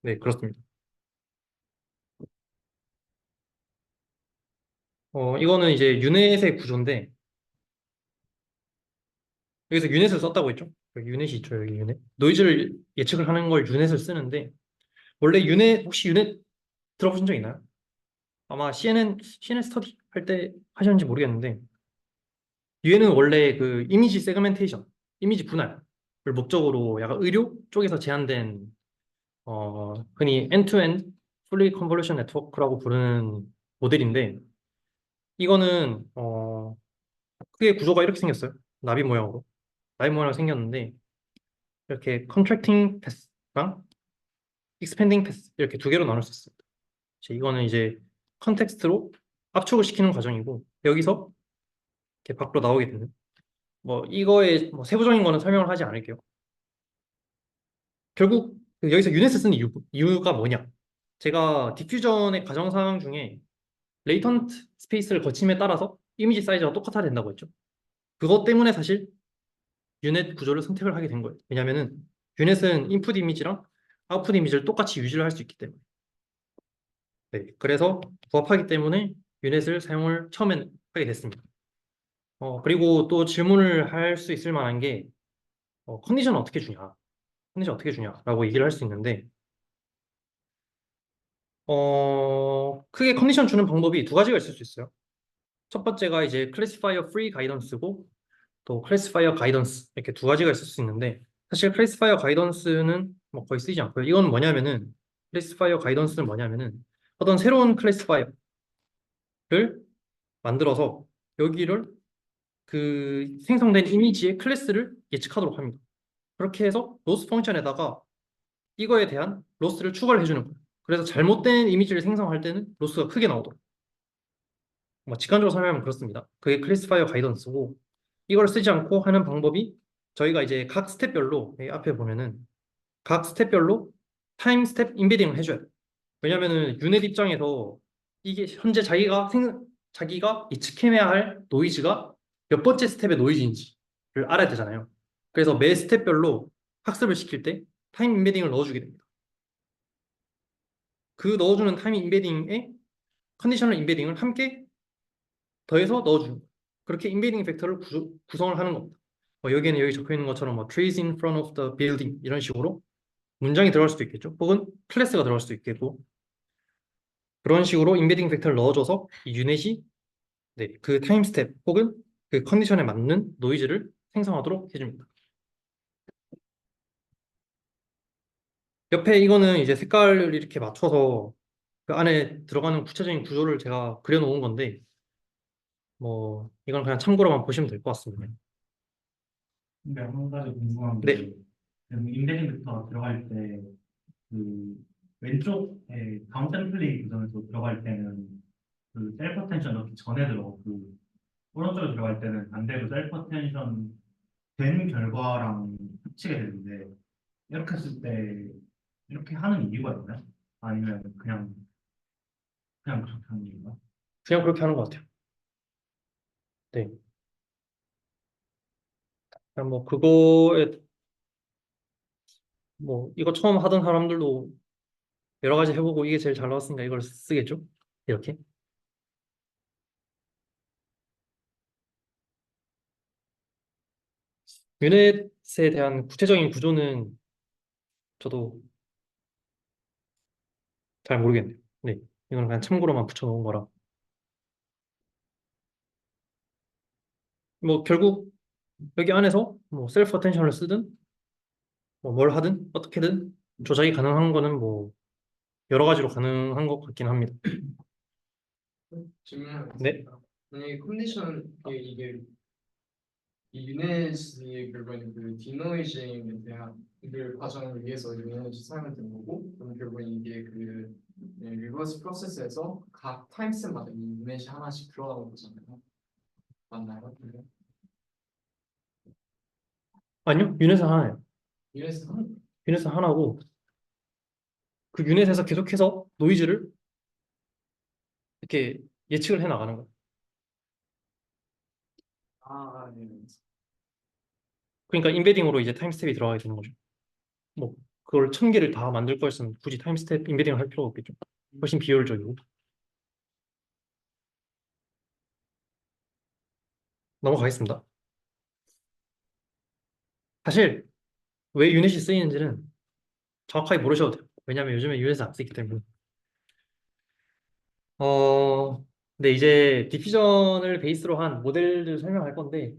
네, 그렇습니다. 이거는 이제 유넷의 구조인데 여기서 유넷을 썼다고 했죠? 여기 유넷이 있죠, 여기 유넷. 노이즈를 예측을 하는 걸 유넷을 쓰는데 원래 유넷 혹시 유넷 들어보신 적 있나요? 아마 CNN 스터디 할 때 하셨는지 모르겠는데 유엔은 원래 그 이미지 세그멘테이션, 이미지 분할을 목적으로 약간 의료 쪽에서 제한된 흔히 end-to-end fully convolution network라고 부르는 모델인데 이거는 크게 구조가 이렇게 생겼어요. 나비 모양으로 생겼는데 이렇게 contracting path랑 expanding path 이렇게 두 개로 나눌 수 있습니다. 이거는 이제 컨텍스트로 압축을 시키는 과정이고 여기서 이렇게 밖으로 나오게 되는 뭐 이거의 뭐 세부적인 거는 설명을 하지 않을게요. 결국 여기서 유넷을 쓰는 이유가 뭐냐? 제가 디퓨전의 가정 상황 중에 레이턴트 스페이스를 거침에 따라서 이미지 사이즈가 똑같아야 된다고 했죠. 그것 때문에 사실 유넷 구조를 선택을 하게 된 거예요. 왜냐면은 유넷은 인풋 이미지랑 아웃풋 이미지를 똑같이 유지를 할 수 있기 때문에. 네, 그래서 부합하기 때문에 유넷을 사용을 처음엔 하게 됐습니다. 그리고 또 질문을 할 수 있을 만한 게 컨디션 어떻게 주냐? 컨디션 어떻게 주냐라고 얘기를 할 수 있는데 크게 컨디션 주는 방법이 두 가지가 있을 수 있어요. 첫 번째가 이제 클래시파이어 프리 가이던스고 또 클래시파이어 가이던스 이렇게 두 가지가 있을 수 있는데 사실 클래시파이어 가이던스는 뭐 거의 쓰이지 않고요. 이건 뭐냐면은 클래시파이어 가이던스는 뭐냐면은 어떤 새로운 클래시파이어를 만들어서 여기를 그 생성된 이미지의 클래스를 예측하도록 합니다. 그렇게 해서 로스 펑션에다가 이거에 대한 로스를 추가를 해주는 거예요. 그래서 잘못된 이미지를 생성할 때는 로스가 크게 나오도록. 뭐 직관적으로 설명하면 그렇습니다. 그게 클래시파이어 가이던스고 이걸 쓰지 않고 하는 방법이 저희가 이제 각 스텝별로 여기 앞에 보면은 각 스텝별로 타임 스텝 인베딩을 해줘야 돼요. 왜냐면은 유닛 입장에서 이게 현재 자기가 예측해내야 할 노이즈가 몇 번째 스텝의 노이즈인지를 알아야 되잖아요. 그래서 매 스텝별로 학습을 시킬 때 타임 인베딩을 넣어주게 됩니다. 그 넣어주는 타임 인베딩에 컨디셔널 인베딩을 함께 더해서 넣어주는 거예요. 그렇게 인베딩 팩터를 구성을 하는 겁니다. 여기에는 여기 적혀 있는 것처럼 trees in front of the building 이런 식으로 문장이 들어갈 수도 있겠죠. 혹은 클래스가 들어갈 수도 있겠고 그런 식으로 인베딩 팩터를 넣어줘서 이 유닛이 네, 그 타임 스텝 혹은 그 컨디션에 맞는 노이즈를 생성하도록 해줍니다. 옆에 이거는 이제 색깔을 이렇게 맞춰서 그 안에 들어가는 구체적인 구조를 제가 그려놓은 건데 뭐 이건 그냥 참고로만 보시면 될 것 같습니다. 근데 한 가지 궁금한 네. 게, 인베딩 벡터 들어갈 때, 그, 왼쪽에 다운 템플릿 구성에서 들어갈 때는, 그, 셀프 텐션 넣기 전에 들어가고, 그, 오른쪽에 들어갈 때는 반대로 셀프 텐션 된 결과랑 합치게 되는데, 이렇게 했을 때, 이렇게 하는 이유가 있나요? 아니면 그냥 그렇게 하는 이유가? 그냥 그렇게 하는 것 같아요. 네. 그냥 뭐 그거에 뭐 이거 처음 하던 사람들도 여러 가지 해보고 이게 제일 잘 나왔으니까 이걸 쓰겠죠? 이렇게. 유넷에 대한 구체적인 구조는 저도 잘 모르겠네요. 네. 이건 그냥 참고로만 붙여놓은 거라. 뭐 결국 여기 안에서 뭐 셀프 어텐션을 쓰든 뭐 뭘 하든 어떻게든 조작이 가능한 거는 뭐 여러 가지로 가능한 것 같긴 합니다. 네. 질문하겠습니다. 만약에 컨디션 이게 이 유닛이 결국엔 그 디노이징에 대한 그 과정을 위해서 유닛이 사용된 거고, 그럼 결국엔 이게 그 리버스 프로세스에서 각 타임스마다 이 유닛이 하나씩 들어가는 거잖아요. 맞나요? 아니요, 유닛은 하나예요. 유닛은 하나? 유닛은 하나고 그 유닛에서 계속해서 노이즈를 이렇게 예측을 해 나가는 거예요. 네. 그러니까 인베딩으로 이제 타임 스텝이 들어가게 되는 거죠. 뭐 그걸 1000개를 다 만들 거였으면 굳이 타임 스텝 인베딩을 할 필요가 없겠죠. 훨씬 비효율적이고. 넘어가겠습니다. 사실 왜 유닛이 쓰이는지는 정확하게 모르셔도 돼요. 왜냐하면 요즘에 유닛을 안 쓰기 때문에. 근데 이제 디퓨전을 베이스로 한 모델들 설명할 건데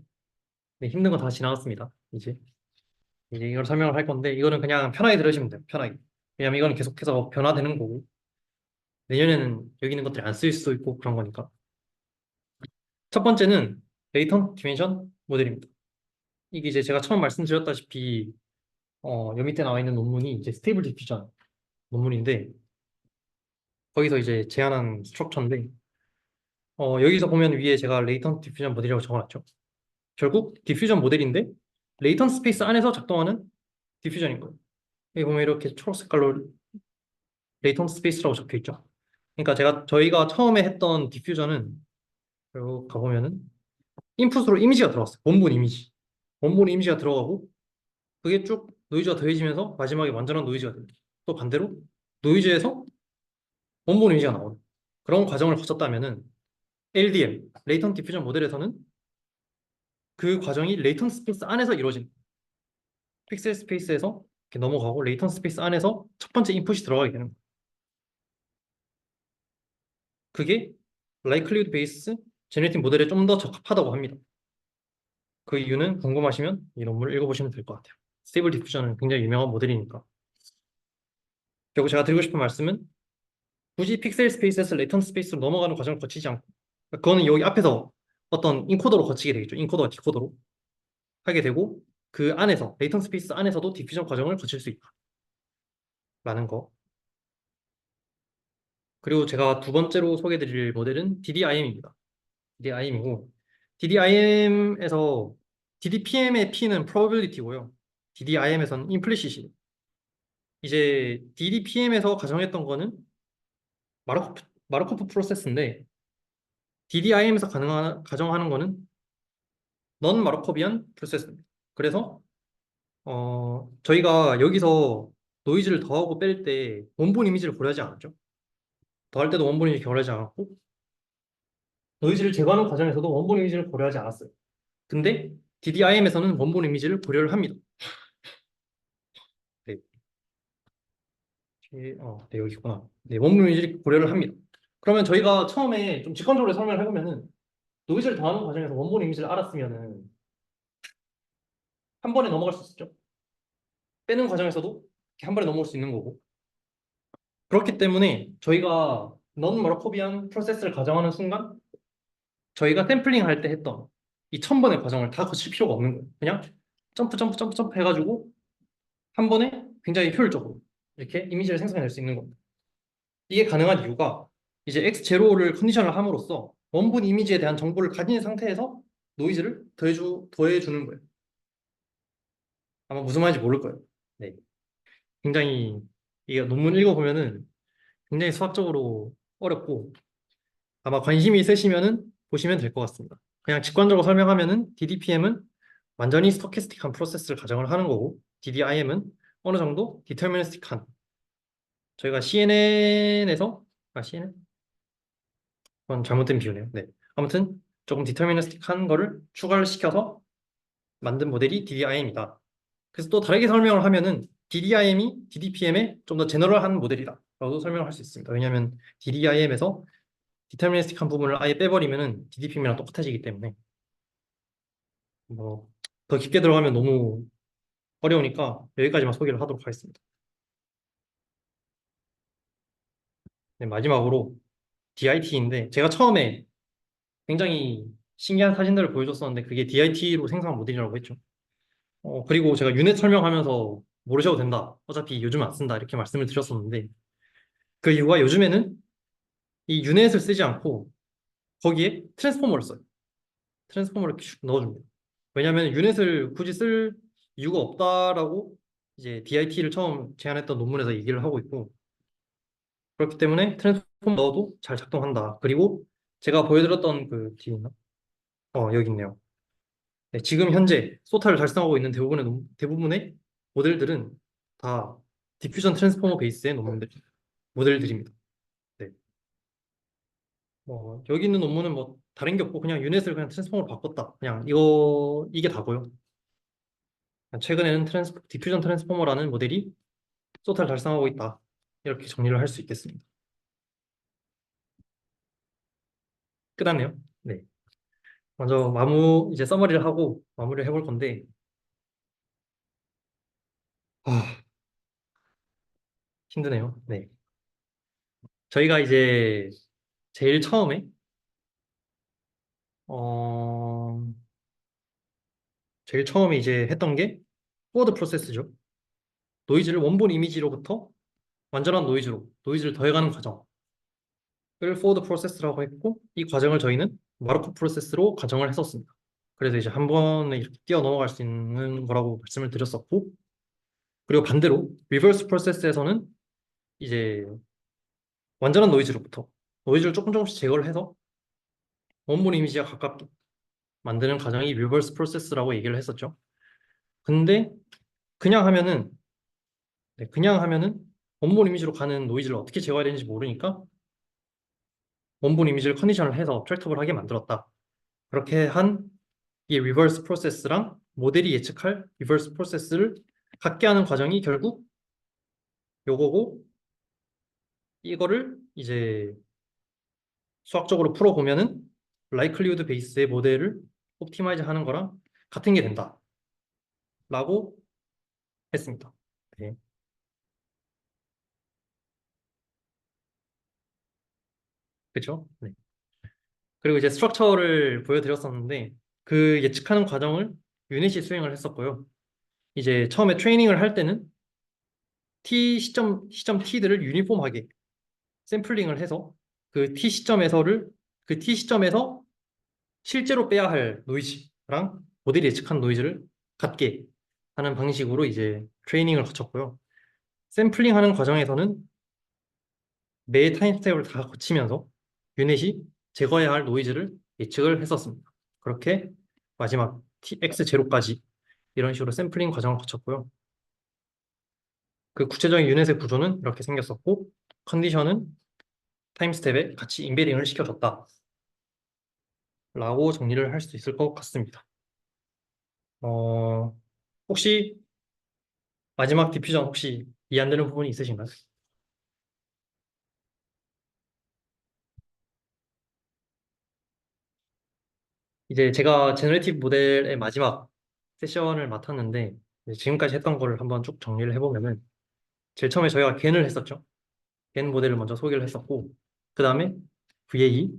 네, 힘든 거 다 지나갔습니다. 이제 이걸 설명을 할 건데 이거는 그냥 편하게 들으시면 돼요. 편하게. 왜냐면 이거는 계속해서 변화되는 거고 내년에는 여기 있는 것들이 안 쓰일 수도 있고 그런 거니까. 첫 번째는 레이턴트 디멘션 모델입니다. 이게 이제 제가 처음 말씀드렸다시피 여 밑에 나와 있는 논문이 이제 스테이블 디퓨전 논문인데 거기서 이제 제안한 스트럭처인데 여기서 보면 위에 제가 레이턴트 디퓨전 모델이라고 적어놨죠. 결국 디퓨전 모델인데 레이턴트 스페이스 안에서 작동하는 디퓨전인 거예요. 여기 보면 이렇게 초록 색깔로 레이턴트 스페이스라고 적혀 있죠. 그러니까 저희가 처음에 했던 디퓨전은 결국 가보면은 인풋으로 이미지가 들어갔어요. 원본 이미지. 원본 이미지가 들어가고 그게 쭉 노이즈가 더해지면서 마지막에 완전한 노이즈가 돼요. 또 반대로 노이즈에서 원본 이미지가 나오는 그런 과정을 거쳤다면은 LDM, 레이턴트 디퓨전 모델에서는 그 과정이 레이턴트 스페이스 안에서 이루어진 픽셀 스페이스에서 이렇게 넘어가고 레이턴트 스페이스 안에서 첫 번째 인풋이 들어가게 되는 거예요. 그게 라이클리후드 베이스 제네레이팅 모델에 좀 더 적합하다고 합니다. 그 이유는 궁금하시면 이 논문을 읽어보시면 될 것 같아요. 스테이블 디퓨전은 굉장히 유명한 모델이니까. 결국 제가 드리고 싶은 말씀은 굳이 픽셀 스페이스에서 레이턴트 스페이스로 넘어가는 과정을 거치지 않고 그거는 여기 앞에서 어떤 인코더로 거치게 되겠죠. 인코더와 디코더로 하게 되고 그 안에서 레이턴 스페이스 안에서도 디퓨전 과정을 거칠 수 있다라는 거. 그리고 제가 두 번째로 소개해드릴 모델은 DDIM입니다. DDIM이고 DDIM에서 DDPM의 P는 probability고요. DDIM에서는 implicit이에요. 이제 DDPM에서 가정했던 거는 마르코프 프로세스인데 DDIM에서 가정하는 거는 non 마르코비안 프로세스입니다. 그래서 저희가 여기서 노이즈를 더하고 뺄 때 원본 이미지를 고려하지 않았죠. 더할 때도 원본 이미지 고려하지 않았고 노이즈를 제거하는 과정에서도 원본 이미지를 고려하지 않았어요. 근데 DDIM에서는 원본 이미지를 고려를 합니다. 네. 네, 여기 있구나. 네, 원본 이미지를 고려를 합니다. 그러면 저희가 처음에 좀 직관적으로 설명을 해보면은 노이즈를 더하는 과정에서 원본 이미지를 알았으면은 한 번에 넘어갈 수 있었죠. 빼는 과정에서도 이렇게 한 번에 넘어올 수 있는 거고. 그렇기 때문에 저희가 non 마르코비안 프로세스를 가정하는 순간 저희가 샘플링 할 때 했던 이 1000번의 과정을 다 거칠 필요가 없는 거예요. 그냥 점프 점프 점프 점프 해가지고 한 번에 굉장히 효율적으로 이렇게 이미지를 생성해낼 수 있는 겁니다. 이게 가능한 이유가 이제 X0를 컨디션을 함으로써 원본 이미지에 대한 정보를 가진 상태에서 노이즈를 더해주는 거예요. 아마 무슨 말인지 모를 거예요. 네. 굉장히 이게 논문 읽어보면은 굉장히 수학적으로 어렵고 아마 관심이 있으시면은 보시면 될 것 같습니다. 그냥 직관적으로 설명하면은 DDPM은 완전히 스토캐스틱한 프로세스를 가정을 하는 거고 DDIM은 어느 정도 디터미니스틱한 저희가 CNN에서 CNN? 그건 잘못된 비유네요. 네. 아무튼 조금 디터미니스틱한 거를 추가를 시켜서 만든 모델이 DDIM이다. 그래서 또 다르게 설명을 하면은 DDIM이 DDPM의 좀 더 제너럴한 모델이다 라고 설명을 할 수 있습니다. 왜냐하면 DDIM에서 디터미니스틱한 부분을 아예 빼버리면은 DDPM이랑 똑같아지기 때문에 뭐 더 깊게 들어가면 너무 어려우니까 여기까지만 소개를 하도록 하겠습니다. 네, 마지막으로 DIT인데 제가 처음에 굉장히 신기한 사진들을 보여줬었는데 그게 DIT로 생성한 모델이라고 했죠. 그리고 제가 유넷 설명하면서 모르셔도 된다. 어차피 요즘 안 쓴다. 이렇게 말씀을 드렸었는데 그 이유가 요즘에는 이 유넷을 쓰지 않고 거기에 트랜스포머를 써요. 트랜스포머를 쭉 넣어줍니다. 왜냐하면 유넷을 굳이 쓸 이유가 없다라고 이제 DIT를 처음 제안했던 논문에서 얘기를 하고 있고 그렇기 때문에 트랜스포머 넣어도 잘 작동한다. 그리고 제가 보여드렸던 그 뒤에 있나? 여기 있네요. 네, 지금 현재 소타를 달성하고 있는 대부분의 모델들은 다 디퓨전 트랜스포머 베이스의 모델들입니다. 네. 여기 있는 논문은 뭐 다른 게 없고 그냥 유넷을 그냥 트랜스포머로 바꿨다. 그냥 이게 다고요. 최근에는 디퓨전 트랜스포머라는 모델이 소타를 달성하고 있다. 이렇게 정리를 할 수 있겠습니다. 끝났네요. 네. 먼저 이제 서머리를 하고 마무리를 해볼 건데 아, 힘드네요. 네. 저희가 이제 제일 처음에 어, 이제 했던 게 포워드 프로세스죠. 노이즈를 원본 이미지로부터 완전한 노이즈를 더해가는 과정을 포워드 프로세스라고 했고 이 과정을 저희는 마르코프 프로세스로 가정을 했었습니다. 그래서 이제 한 번에 이렇게 뛰어 넘어갈 수 있는 거라고 말씀을 드렸었고 그리고 반대로 리버스 프로세스에서는 이제 완전한 노이즈를 조금씩 제거를 해서 원본 이미지와 가깝게 만드는 과정이 리버스 프로세스라고 얘기를 했었죠. 근데 그냥 하면은 원본 이미지로 가는 노이즈를 어떻게 제거해야 되는지 모르니까 원본 이미지를 컨디션을 해서 트랙터블하게 만들었다. 그렇게 한 이 리버스 프로세스랑 모델이 예측할 리버스 프로세스를 같게 하는 과정이 결국 요거고 이거를 이제 수학적으로 풀어보면은 라이클리후드 베이스의 모델을 옵티마이즈 하는 거랑 같은 게 된다. 라고 했습니다. 네. 그렇죠? 네. 그리고 이제 스트럭처를 보여드렸었는데 그 예측하는 과정을 유닛이 수행을 했었고요. 이제 처음에 트레이닝을 할 때는 시점 T들을 유니폼하게 샘플링을 해서 그 T 시점에서 실제로 빼야 할 노이즈랑 모델이 예측한 노이즈를 같게 하는 방식으로 이제 트레이닝을 거쳤고요. 샘플링하는 과정에서는 매 타임 스텝을 다 거치면서 유닛이 제거해야 할 노이즈를 예측을 했었습니다. 그렇게 마지막 X0까지 이런 식으로 샘플링 과정을 거쳤고요. 그 구체적인 유닛의 구조는 이렇게 생겼었고 컨디션은 타임 스텝에 같이 임베딩을 시켜줬다 라고 정리를 할 수 있을 것 같습니다. 어, 혹시 마지막 디퓨전 혹시 이해 안 되는 부분이 있으신가요? 이제 제가 제너레이티브 모델의 마지막 세션을 맡았는데 이제 지금까지 했던 거를 한번 쭉 정리를 해보면은 제일 처음에 저희가 겐을 했었죠. 겐 모델을 먼저 소개를 했었고 그 다음에 VAE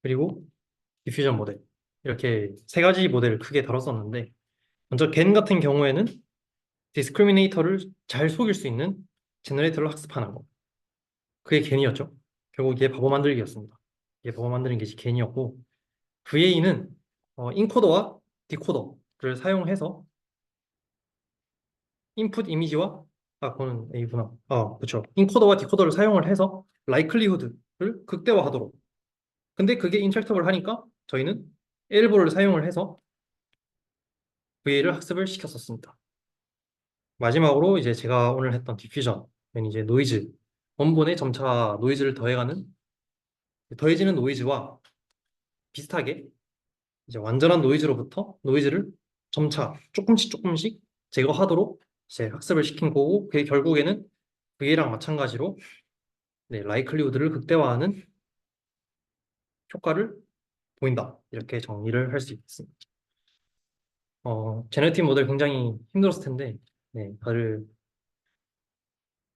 그리고 디퓨전 모델 이렇게 세 가지 모델을 크게 다뤘었는데 먼저 겐 같은 경우에는 디스크리미네이터를 잘 속일 수 있는 제너레이터를 학습하는 거 그게 겐이었죠. 결국 이게 바보 만들기였습니다. 이게 바보 만드는 게 겐이었고 VA는 인코더와 디코더를 사용해서 인풋 이미지와 그거는 A구나. 그렇죠. 인코더와 디코더를 사용을 해서 라이클리후드를 극대화하도록. 근데 그게 인트랙터블 하니까 저희는 L볼을 사용을 해서 VA를 학습을 시켰었습니다. 마지막으로 이제 제가 오늘 했던 디퓨전, 이제 노이즈, 원본에 점차 노이즈를 더해지는 노이즈와 비슷하게 이제 완전한 노이즈로부터 노이즈를 점차 조금씩 제거하도록 이제 학습을 시킨 거고 그게 결국에는 VA랑 마찬가지로 네, 라이클리후드를 극대화하는 효과를 보인다. 이렇게 정리를 할 수 있습니다. 제너티브 모델 굉장히 힘들었을 텐데 네, 다들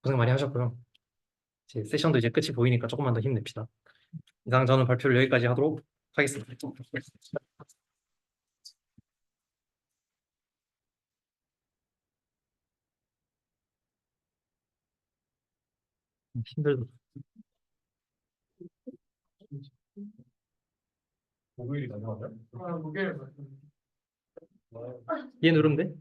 고생 많이 하셨고요. 이제 세션도 이제 끝이 보이니까 조금만 더 힘냅시다. 이상 저는 발표를 여기까지 하도록 하겠습니다. 힘들다. 목요일이 가져가요? 무게를 얘 누른데?